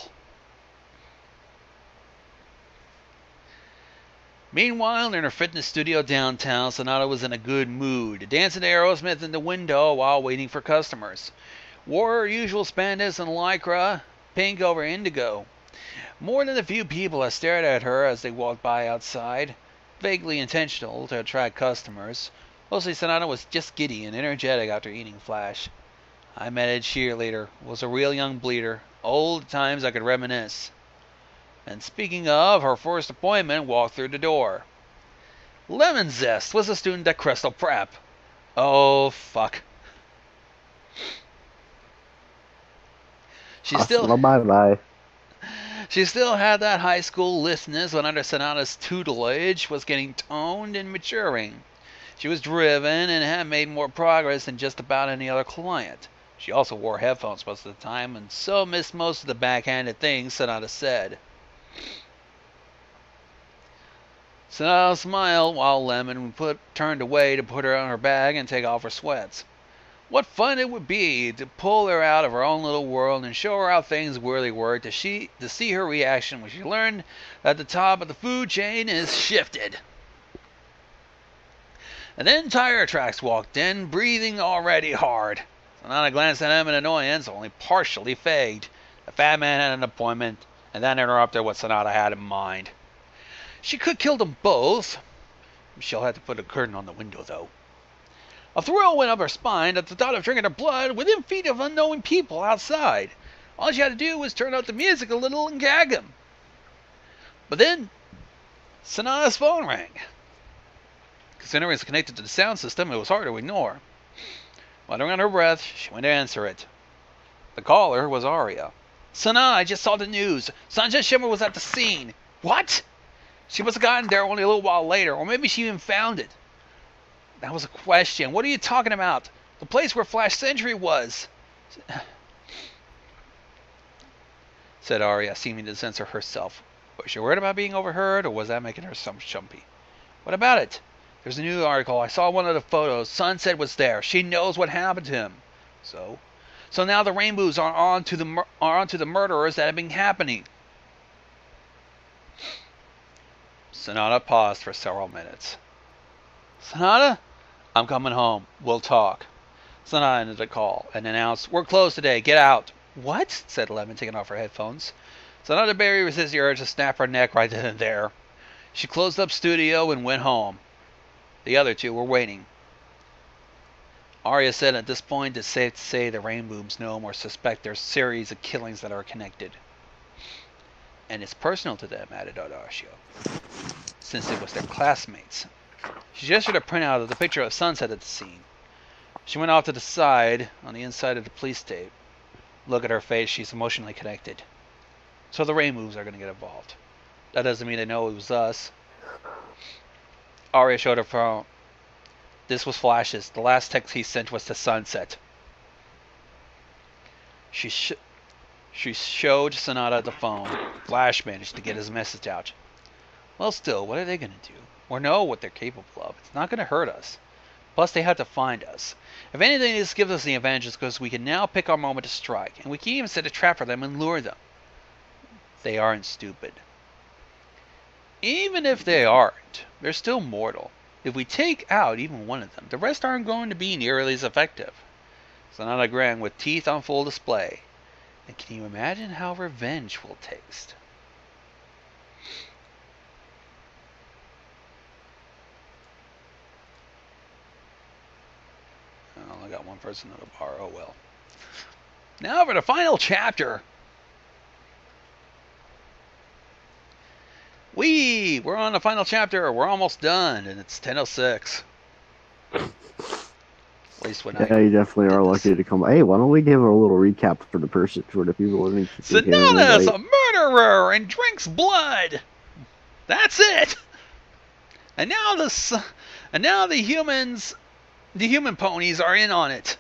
Meanwhile, in her fitness studio downtown, Sonata was in a good mood, dancing to Aerosmith in the window while waiting for customers. Wore her usual spandex and lycra, pink over indigo. More than a few people had stared at her as they walked by outside, vaguely intentional to attract customers. Mostly Sonata was just giddy and energetic after eating Flash. I met a cheerleader, was a real young bleeder, old times I could reminisce. And speaking of, her first appointment walked through the door. Lemon Zest was a student at Crystal Prep. Oh, fuck. She still had that high school listlessness when under Sonata's tutelage was getting toned and maturing. She was driven and had made more progress than just about any other client. She also wore headphones most of the time and so missed most of the backhanded things Sonata said. Sonata smiled while Lemon turned away to put her on her bag and take off her sweats. What fun it would be to pull her out of her own little world and show her how things really work, to see her reaction when she learned that the top of the food chain is shifted. And then Tire Tracks walked in, breathing already hard. Sonata glanced at him in annoyance, only partially feigned. The fat man had an appointment, and then interrupted what Sonata had in mind. She could kill them both. She'll have to put a curtain on the window, though. A thrill went up her spine at the thought of drinking her blood within feet of unknown people outside. All she had to do was turn up the music a little and gag him. But then, Sonata's phone rang. Considering it's connected to the sound system, it was hard to ignore. Muttering under her breath, she went to answer it. The caller was Arya. Sonata, I just saw the news. Sunset Shimmer was at the scene. What? She must have gotten there only a little while later, or maybe she even found it. That was a question. What are you talking about? The place where Flash Sentry was, said Arya, seeming to censor herself. Was she worried about being overheard, or was that making her some chumpy? What about it? There's a new article. I saw one of the photos. Sunset was there. She knows what happened to him. So now the Rainbows are on to the murderers that have been happening. Sonata paused for several minutes. Sonata? I'm coming home. We'll talk. Sonata ended the call and announced, We're closed today. Get out. What? Said Lemon, taking off her headphones. Sonata barely resisted the urge to snap her neck right then and there. She closed up studio and went home. The other two were waiting. Arya said at this point it's safe to say the Rainbooms know or suspect there's a series of killings that are connected. And it's personal to them, added Audacio, since it was their classmates. She gestured a printout of the picture of Sunset at the scene. She went off to the side, on the inside of the police tape. Look at her face, she's emotionally connected. So the Rainbooms are going to get involved. That doesn't mean they know it was us. Arya showed her phone. This was Flash's. The last text he sent was to Sunset. She showed Sonata the phone. Flash managed to get his message out. Well, still, what are they going to do? Or know what they're capable of. It's not going to hurt us. Plus, they have to find us. If anything, this gives us the advantage because we can now pick our moment to strike. And we can even set a trap for them and lure them. They aren't stupid. Even if they aren't, they're still mortal. If we take out even one of them, the rest aren't going to be nearly as effective. Sonata grinned with teeth on full display. And can you imagine how revenge will taste? I only got one person at a bar. Oh well. Now for the final chapter. We're on the final chapter. We're almost done, and it's 10:06. At least when yeah, you definitely are lucky to come. Hey, why don't we give a little recap for the people living? Sonata's a murderer and drinks blood. That's it. And now the human ponies are in on it.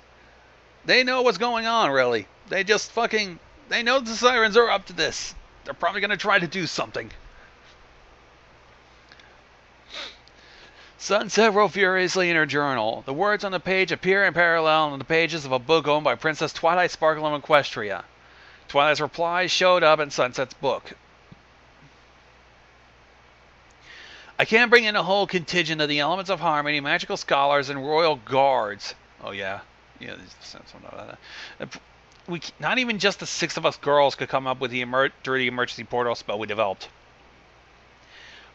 They know what's going on, really. They know the sirens are up to this. They're probably going to try to do something. Sunset wrote furiously in her journal. The words on the page appear in parallel on the pages of a book owned by Princess Twilight Sparkle of Equestria. Twilight's replies showed up in Sunset's book. I can't bring in a whole contingent of the elements of harmony, magical scholars, and royal guards. Oh yeah, not even just the 6 of us girls could come up with through the emergency portal spell we developed.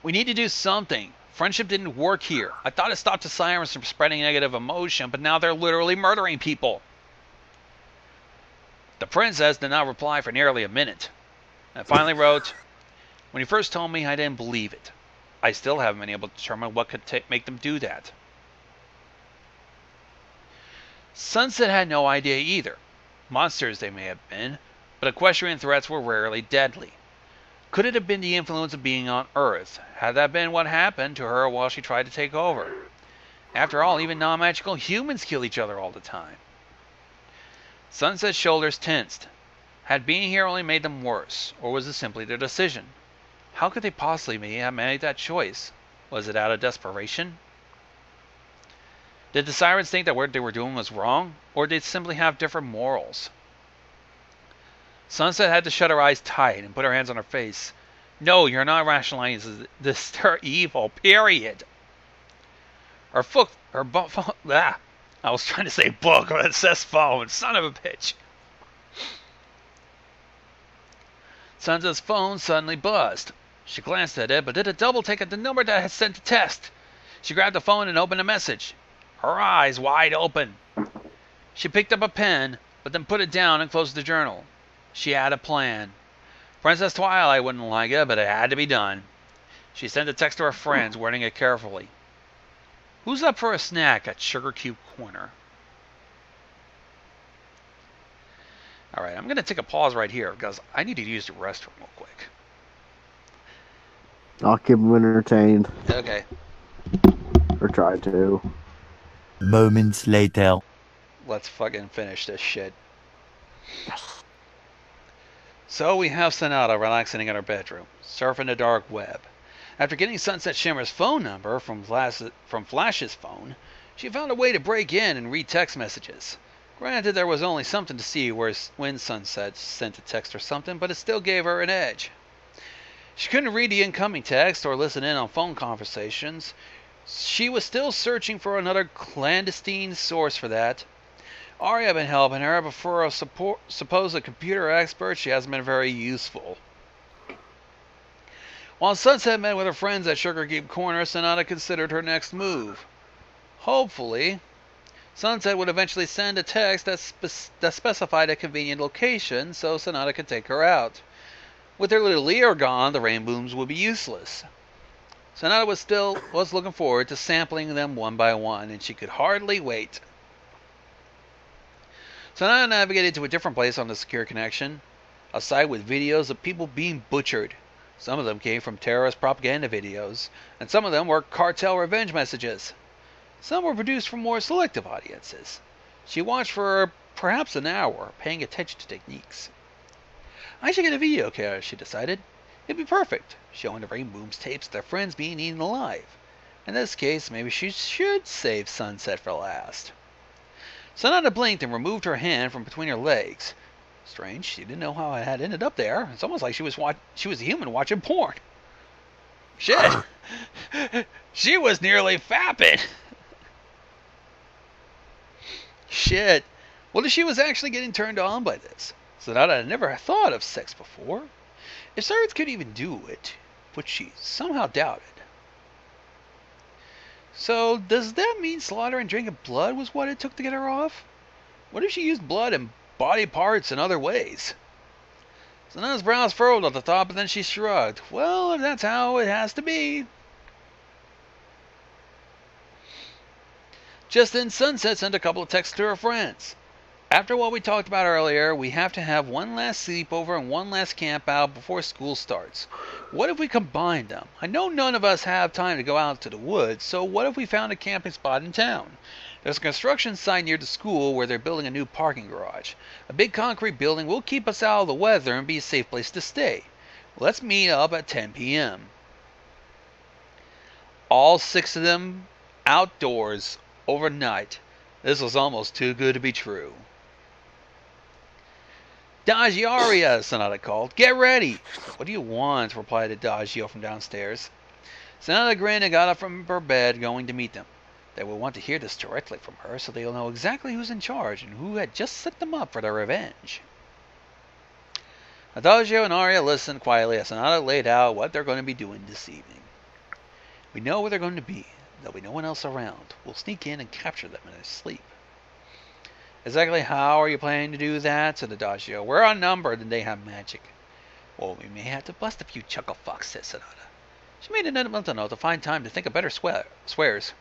We need to do something. Friendship didn't work here. I thought it stopped the sirens from spreading negative emotion, but now they're literally murdering people. The princess did not reply for nearly a minute. I finally wrote, when you first told me, I didn't believe it. I still haven't been able to determine what could make them do that. Sunset had no idea either. Monsters they may have been, but equestrian threats were rarely deadly. Could it have been the influence of being on Earth? Had that been what happened to her while she tried to take over? After all, even non-magical humans kill each other all the time. Sunset's shoulders tensed. Had being here only made them worse, or was it simply their decision? How could they possibly have made that choice? Was it out of desperation? Did the sirens think that what they were doing was wrong, or did they simply have different morals? Sunset had to shut her eyes tight and put her hands on her face. No, you're not rationalizing this. They're evil, period. I was trying to say book, but it says phone. Son of a bitch. Sunset's phone suddenly buzzed. She glanced at it, but did a double take at the number that had sent the text. She grabbed the phone and opened the message. Her eyes wide open. She picked up a pen, but then put it down and closed the journal. She had a plan. Princess Twilight wouldn't like it, but it had to be done. She sent a text to her friends, wording it carefully. Who's up for a snack at Sugar Cube Corner? Alright, I'm going to take a pause right here because I need to use the restroom real quick. I'll keep them entertained. Okay. Or try to. Moments later. Let's fucking finish this shit. So we have Sonata relaxing in her bedroom, surfing the dark web. After getting Sunset Shimmer's phone number from Flash's phone, she found a way to break in and read text messages. Granted, there was only something to see when Sunset sent a text or something, but it still gave her an edge. She couldn't read the incoming text or listen in on phone conversations. She was still searching for another clandestine source for that. Arya had been helping her, but for a supposed computer expert, she hasn't been very useful. While Sunset met with her friends at Sugar Cube Corner, Sonata considered her next move. Hopefully, Sunset would eventually send a text that specified a convenient location so Sonata could take her out. With their little ear gone, the Rainbooms would be useless. Sonata was looking forward to sampling them one by one, and she could hardly wait. Sonata navigated to a different place on the secure connection, a site with videos of people being butchered. Some of them came from terrorist propaganda videos, and some of them were cartel revenge messages. Some were produced for more selective audiences. She watched for perhaps an hour, paying attention to techniques. I should get a video camera, she decided. It'd be perfect, showing the Rainbooms tapes of their friends being eaten alive. In this case, maybe she should save Sunset for last. Sonata blinked and removed her hand from between her legs. Strange, she didn't know how it had ended up there. It's almost like she was a human watching porn. Shit! She was nearly fapping! Shit! What if she was actually getting turned on by this? Sonata had never thought of sex before. If sirens could even do it, which she somehow doubted. So, does that mean slaughter and drinking blood was what it took to get her off? What if she used blood and body parts in other ways? Sonata's brows furrowed at the thought, but then she shrugged. Well, if that's how it has to be. Just then, Sunset sent a couple of texts to her friends. After what we talked about earlier, we have to have one last sleepover and one last camp out before school starts. What if we combined them? I know none of us have time to go out to the woods, so what if we found a camping spot in town? There's a construction site near the school where they're building a new parking garage. A big concrete building will keep us out of the weather and be a safe place to stay. Let's meet up at 10 p.m. All 6 of them outdoors overnight. This was almost too good to be true. Dagiaria, Sonata called. Get ready! What do you want? Replied Adagio from downstairs. Sonata grinned and got up from her bed, going to meet them. They will want to hear this directly from her, so they'll know exactly who's in charge and who had just set them up for their revenge. Adagio and Aria listened quietly as Sonata laid out what they're going to be doing this evening. We know where they're going to be. There'll be no one else around. We'll sneak in and capture them in their sleep. Exactly how are you planning to do that? Said Adagio. We're outnumbered and they have magic. Well, we may have to bust a few chuckle fucks, said Sonata. She made a mental note to find time to think of better swears.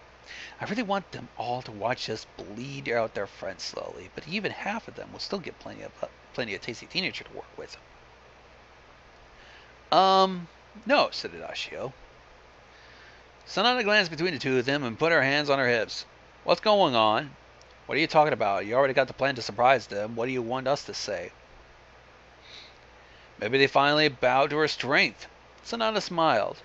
I really want them all to watch us bleed out their friends slowly, but even half of them will still get plenty of tasty teenager to work with. No, said Adagio. Sonata glanced between the two of them and put her hands on her hips. What's going on? What are you talking about? You already got the plan to surprise them. What do you want us to say? Maybe they finally bowed to her strength. Sonata smiled.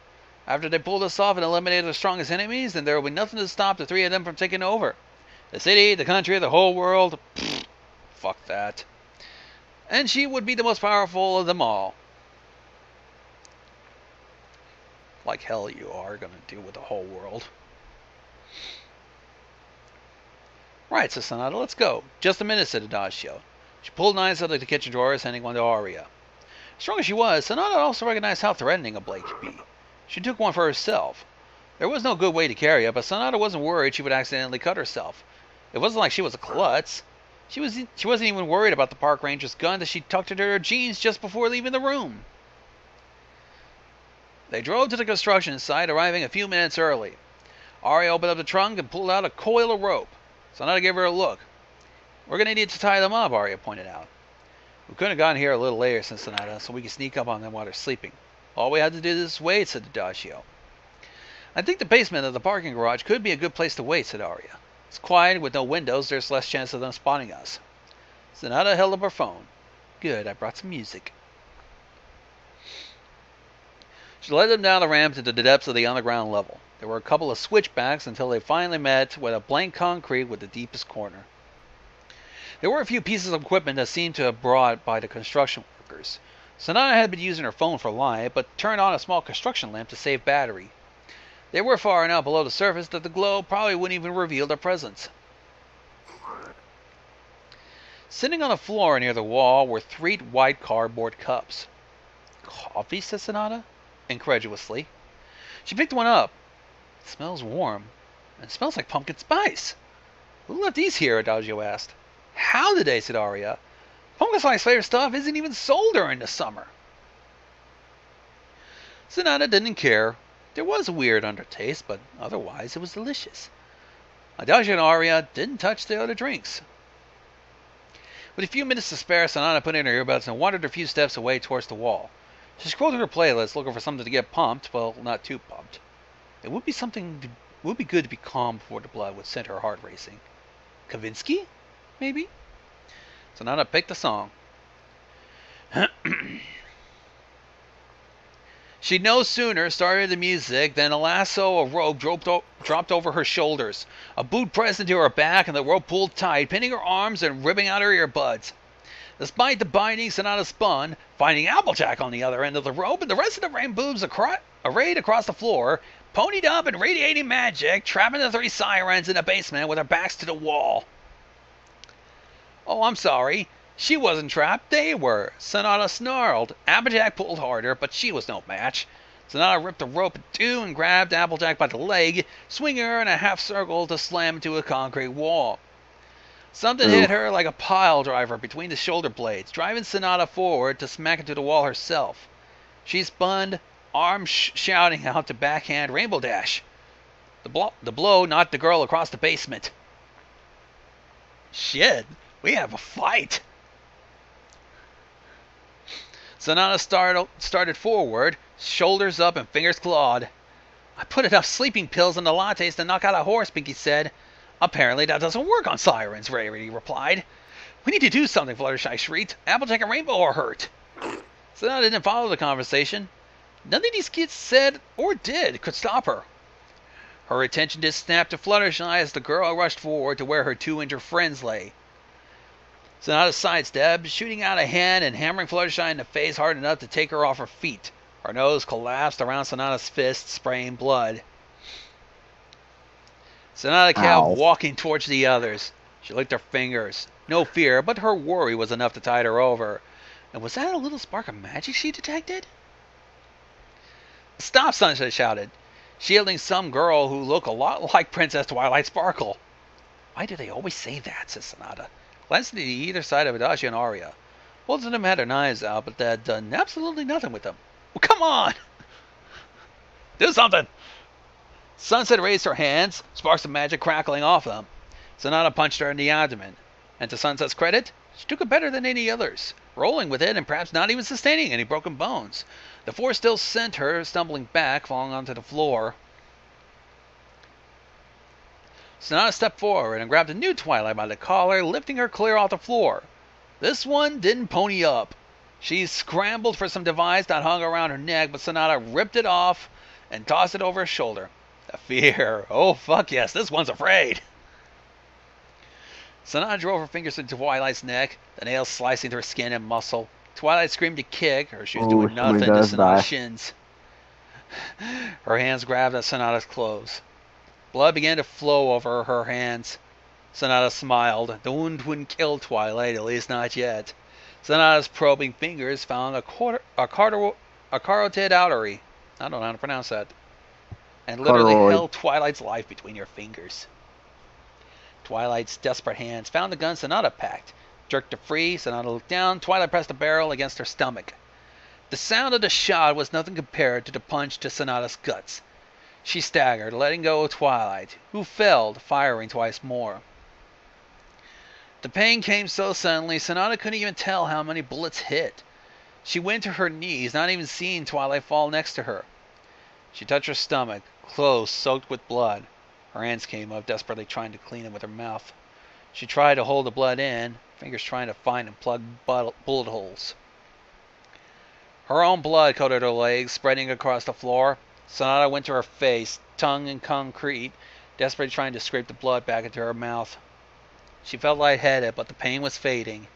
After they pulled us off and eliminated our strongest enemies, then there will be nothing to stop the 3 of them from taking over. The city, the country, the whole world. Pfft, fuck that. And she would be the most powerful of them all. Like hell you are going to deal with the whole world. Right, said Sonata, let's go. Just a minute, said Adagio. She pulled knives out of the kitchen drawers, handing one to Aria. Strong as she was, Sonata also recognized how threatening a blade could be. She took one for herself. There was no good way to carry it, but Sonata wasn't worried she would accidentally cut herself. It wasn't like she was a klutz. She wasn't even worried about the park ranger's gun that she tucked into her jeans just before leaving the room. They drove to the construction site, arriving a few minutes early. Aria opened up the trunk and pulled out a coil of rope. Sonata gave her a look. We're going to need to tie them up, Aria pointed out. We couldn't have gotten here a little later, said Sonata, so we could sneak up on them while they're sleeping. All we had to do is wait, said Adagio. I think the basement of the parking garage could be a good place to wait, said Aria. It's quiet, with no windows, there's less chance of them spotting us. Sonata held up her phone. Good, I brought some music. She led them down the ramp into the depths of the underground level. There were a couple of switchbacks until they finally met with a blank concrete with the deepest corner. There were a few pieces of equipment that seemed to have brought by the construction workers. Sonata had been using her phone for light, but turned on a small construction lamp to save battery. They were far enough below the surface that the glow probably wouldn't even reveal their presence. Sitting on the floor near the wall were 3 white cardboard cups. Coffee, said Sonata, incredulously. She picked one up. It smells warm, and it smells like pumpkin spice. Who left these here? Adagio asked. How did they? Said Aria. Pumpkin spice flavored stuff isn't even sold during the summer. Sonata didn't care. There was a weird undertaste, but otherwise it was delicious. Adagio and Aria didn't touch the other drinks. With a few minutes to spare, Sonata put in her earbuds and wandered a few steps away towards the wall. She scrolled through her playlist, looking for something to get pumped, well, not too pumped. It would be good to be calm before the blood would send her heart racing. Kavinsky? Maybe? Sonata picked a song. She'd no sooner started the music than a lasso of rope dropped over her shoulders. A boot pressed into her back and the rope pulled tight, pinning her arms and ripping out her earbuds. Despite the binding, Sonata spun, finding Applejack on the other end of the rope, and the rest of the Rainbooms arrayed across the floor, ponied up and radiating magic, trapping the 3 sirens in the basement with their backs to the wall. Oh, I'm sorry. She wasn't trapped, they were. Sonata snarled. Applejack pulled harder, but she was no match. Sonata ripped the rope in 2 and grabbed Applejack by the leg, swinging her in a half circle to slam into a concrete wall. Something hit her like a pile driver between the shoulder blades, driving Sonata forward to smack into the wall herself. She spun, arms shouting out to backhand Rainbow Dash. The blow knocked the girl across the basement. Shit, We have a fight. Sonata started forward, shoulders up and fingers clawed. I put enough sleeping pills in the lattes to knock out a horse, Pinky said. Apparently that doesn't work on sirens, Rarity replied. We need to do something, Fluttershy shrieked. Applejack and Rainbow are hurt. Sonata didn't follow the conversation. Nothing these kids said or did could stop her. Her attention just snapped to Fluttershy as the girl rushed forward to where her 2 injured friends lay. Sonata sidestepped, shooting out a hand and hammering Fluttershy in the face hard enough to take her off her feet. Her nose collapsed around Sonata's fist, spraying blood. Sonata kept walking towards the others. She licked her fingers. No fear, but her worry was enough to tide her over. And was that a little spark of magic she detected? Stop, Sunset shouted, shielding some girl who looked a lot like Princess Twilight Sparkle. Why do they always say that, said Sonata, glancing to either side of Adagio and Aria. Both of them had their knives out, but they had done absolutely nothing with them. Well, come on! Do something! Sunset raised her hands, sparks of magic crackling off them. Sonata punched her in the abdomen. And to Sunset's credit, she took it better than any others, rolling with it and perhaps not even sustaining any broken bones. The force still sent her stumbling back, falling onto the floor. Sonata stepped forward and grabbed a new Twilight by the collar, lifting her clear off the floor. This one didn't pony up. She scrambled for some device that hung around her neck, but Sonata ripped it off and tossed it over her shoulder. The fear. Oh, fuck yes, this one's afraid. Sonata drove her fingers into Twilight's neck, the nails slicing through her skin and muscle. Twilight screamed to kick, her shoes doing nothing to Sonata's shins. Her hands grabbed at Sonata's clothes. Blood began to flow over her hands. Sonata smiled. The wound wouldn't kill Twilight, at least not yet. Sonata's probing fingers found a carotid artery. I don't know how to pronounce that. And literally held Twilight's life between your fingers. Twilight's desperate hands found the gun Sonata packed. Jerked it free, Sonata looked down. Twilight pressed the barrel against her stomach. The sound of the shot was nothing compared to the punch to Sonata's guts. She staggered, letting go of Twilight, who fell, firing twice more. The pain came so suddenly, Sonata couldn't even tell how many bullets hit. She went to her knees, not even seeing Twilight fall next to her. She touched her stomach, clothes soaked with blood. Her hands came up, desperately trying to clean it with her mouth. She tried to hold the blood in, fingers trying to find and plug bullet holes. Her own blood coated her legs, spreading across the floor. Sonata went to her face, tongue in concrete, desperately trying to scrape the blood back into her mouth. She felt lightheaded, but the pain was fading.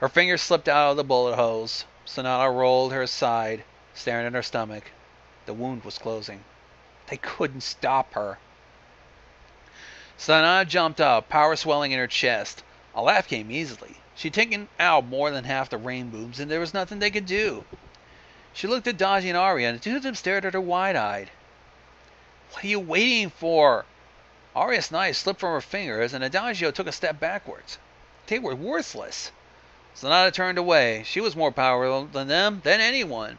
Her fingers slipped out of the bullet holes. Sonata rolled her side, staring at her stomach. The wound was closing. They couldn't stop her. Sonata jumped up, power swelling in her chest. A laugh came easily. She'd taken out more than half the Rainbooms, and there was nothing they could do. She looked at Dodgy and Aria, and the two of them stared at her wide-eyed. What are you waiting for? Aria's knife slipped from her fingers, and Adagio took a step backwards. They were worthless. Sonata turned away. She was more powerful than them, than anyone.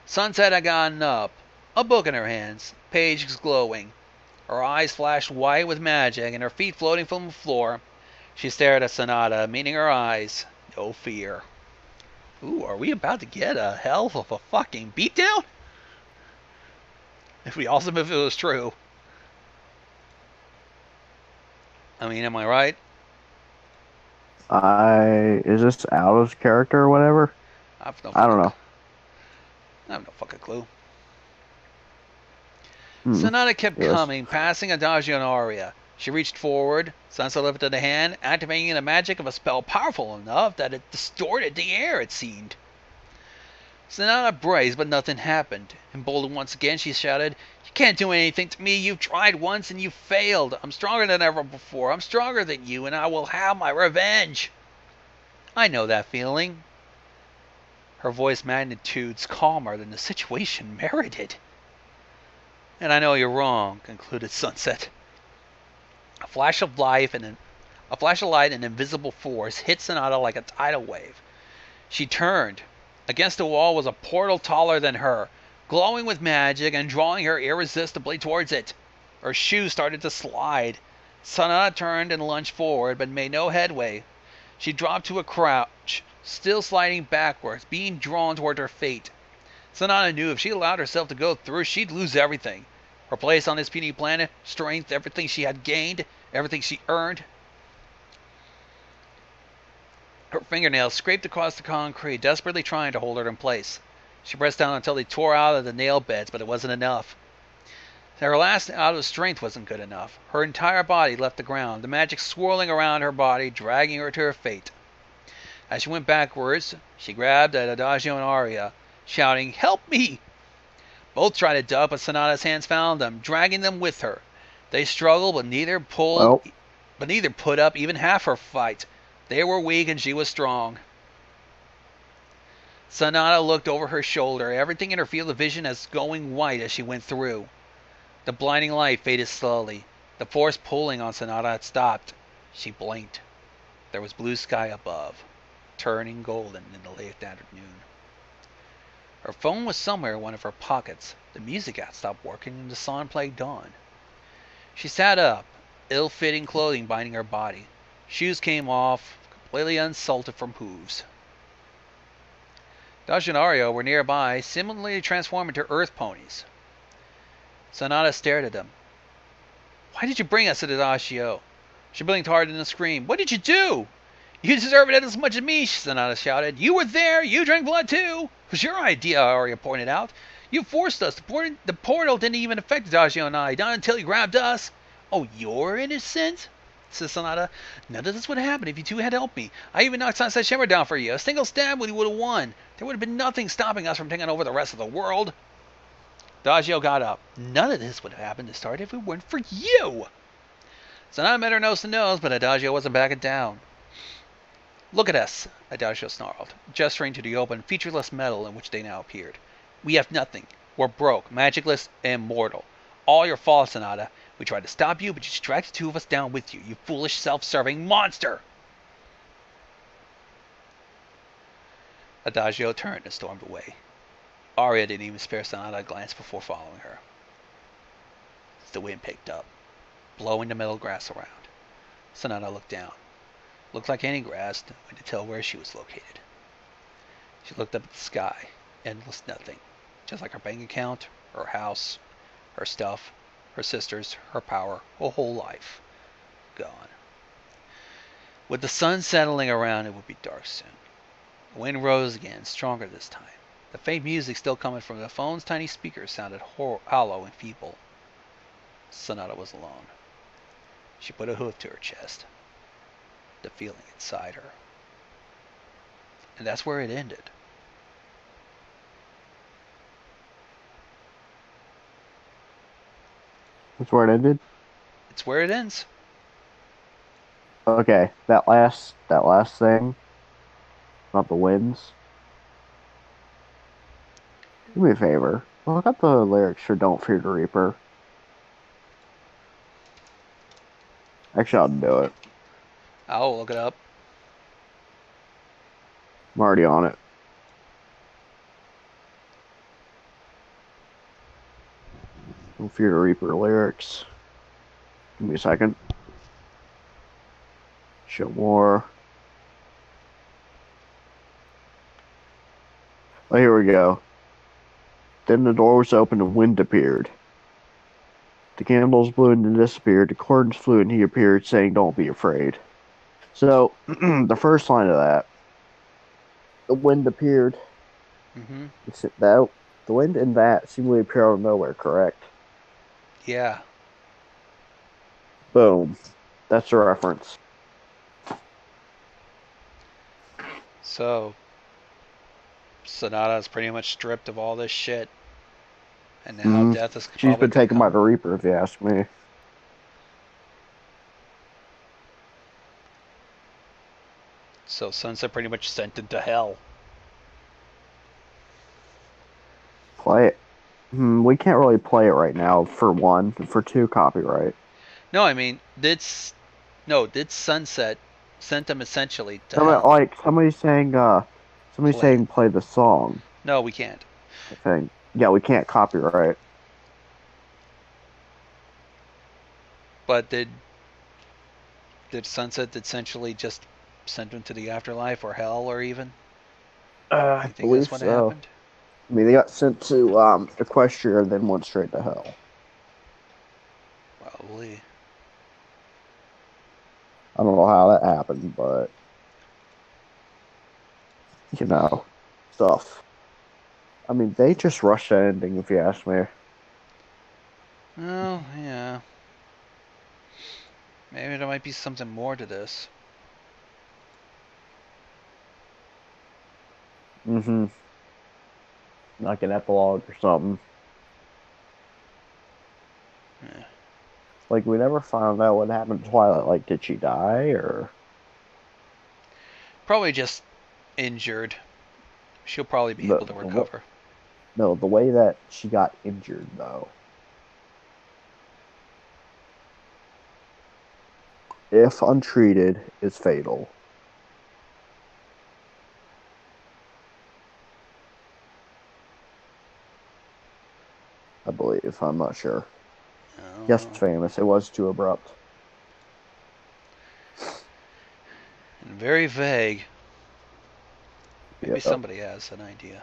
Sunset had gotten up, a book in her hands, pages glowing. Her eyes flashed white with magic, and her feet floating from the floor. She stared at Sonata, meeting her eyes. No fear. Ooh, are we about to get a hell of a fucking beatdown? If it was true. I mean, am I right? Is this out of character or whatever? I don't know. I have no fucking clue. Sonata kept coming, passing Adagio and Aria. She reached forward. Sunset lifted a hand, activating the magic of a spell powerful enough that it distorted the air, it seemed. Sonata braced, but nothing happened. Emboldened once again, she shouted, "You can't do anything to me. You've tried once and you failed. I'm stronger than ever before. I'm stronger than you, and I will have my revenge." I know that feeling. Her voice magnitudes calmer than the situation merited. And I know you're wrong, concluded Sunset. A flash of light and invisible force hit Sonata like a tidal wave. She turned. Against the wall was a portal taller than her, glowing with magic and drawing her irresistibly towards it. Her shoes started to slide. Sanada turned and lunged forward, but made no headway. She dropped to a crouch, still sliding backwards, being drawn toward her fate. Sanada knew if she allowed herself to go through, she'd lose everything. Her place on this puny planet, strength, everything she had gained, everything she earned. Her fingernails scraped across the concrete, desperately trying to hold her in place. She pressed down until they tore out of the nail beds, but it wasn't enough. Her last out of strength wasn't good enough. Her entire body left the ground, the magic swirling around her body, dragging her to her fate. As she went backwards, she grabbed at Adagio and Aria, shouting, "Help me!" Both tried to duck, but Sanada's hands found them, dragging them with her. They struggled, but neither put up even half her fight. They were weak and she was strong. Sanada looked over her shoulder, everything in her field of vision as going white as she went through. The blinding light faded slowly. The force pulling on Sanada had stopped. She blinked. There was blue sky above, turning golden in the late afternoon. Her phone was somewhere in one of her pockets. The music had stopped working and the song played dawn. She sat up, ill-fitting clothing binding her body. Shoes came off, completely unsalted from hooves. Dash and Ario were nearby, similarly transformed into earth ponies. Sanada stared at them. "Why did you bring us to Adagio?" She blinked hard and screamed. "What did you do?" "You deserve it as much as me," Sanada shouted. "You were there. You drank blood too." "It was your idea," Aria pointed out. "You forced us. The portal didn't even affect Adagio and I, not until you grabbed us." "Oh, you're innocent?" said Sanada. "None of this would have happened if you two had helped me. I even knocked Sunset Shimmer down for you. A single stab would have won. There would have been nothing stopping us from taking over the rest of the world." Adagio got up. "None of this would have happened to start if it weren't for you." Sanada met her nose to nose, but Adagio wasn't backing down. "Look at us," Adagio snarled, gesturing to the open, featureless metal in which they now appeared. "We have nothing. We're broke, magicless, and mortal. All your fault, Sanada. We tried to stop you, but you dragged the two of us down with you, you foolish, self-serving monster!" Adagio turned and stormed away. Aria didn't even spare Sanada a glance before following her. The wind picked up, blowing the metal grass around. Sanada looked down. Looked like any grass, no way to tell where she was located. She looked up at the sky. Endless nothing. Just like her bank account, her house, her stuff, her sisters, her power, her whole life. Gone. With the sun settling around, it would be dark soon. The wind rose again, stronger this time. The faint music still coming from the phone's tiny speakers sounded hollow and feeble. Sanada was alone. She put a hoof to her chest. The feeling inside her. And that's where it ended. That's where it ended? It's where it ends. Okay, that last thing about the winds. Do me a favor. Look up the lyrics for Don't Fear the Reaper. Actually, I'll do it. I'll look it up. I'm already on it. Don't Fear the Reaper lyrics. Give me a second. Show more. Oh, here we go. Then the door was opened and wind appeared. The candles blew and disappeared. The curtains flew and he appeared, saying, "Don't be afraid." So, the first line of that, the wind appeared. Mm-hmm. The wind and that seemingly appear out of nowhere, correct? Yeah. Boom. That's the reference. So, Sanada is pretty much stripped of all this shit. And now death is She's been taken by the Reaper, if you ask me. So Sunset pretty much sent into hell. Play it. We can't really play it right now, for one. For two, copyright. No, I mean, did Sunset sent them essentially to hell? Like, somebody's saying play the song. No, we can't. I think. Yeah, we can't copyright. But did Did Sunset essentially just send him to the afterlife or hell or even? I You think that's believe what so. happened? I mean, they got sent to Equestria and then went straight to hell. Probably. I don't know how that happened, but stuff. I mean, they just rushed that ending, if you ask me. Oh, yeah. Maybe there might be something more to this. Mm-hmm. Like an epilogue or something. Yeah. Like, we never found out what happened to Twilight. Like, did she die, or... Probably just injured. She'll probably be The, able to the, recover. no, the way that she got injured, though. If untreated, is fatal. I believe. I'm not sure. Yes, it's Oh, famous. It was too abrupt. and very vague. Maybe Yep. somebody has an idea.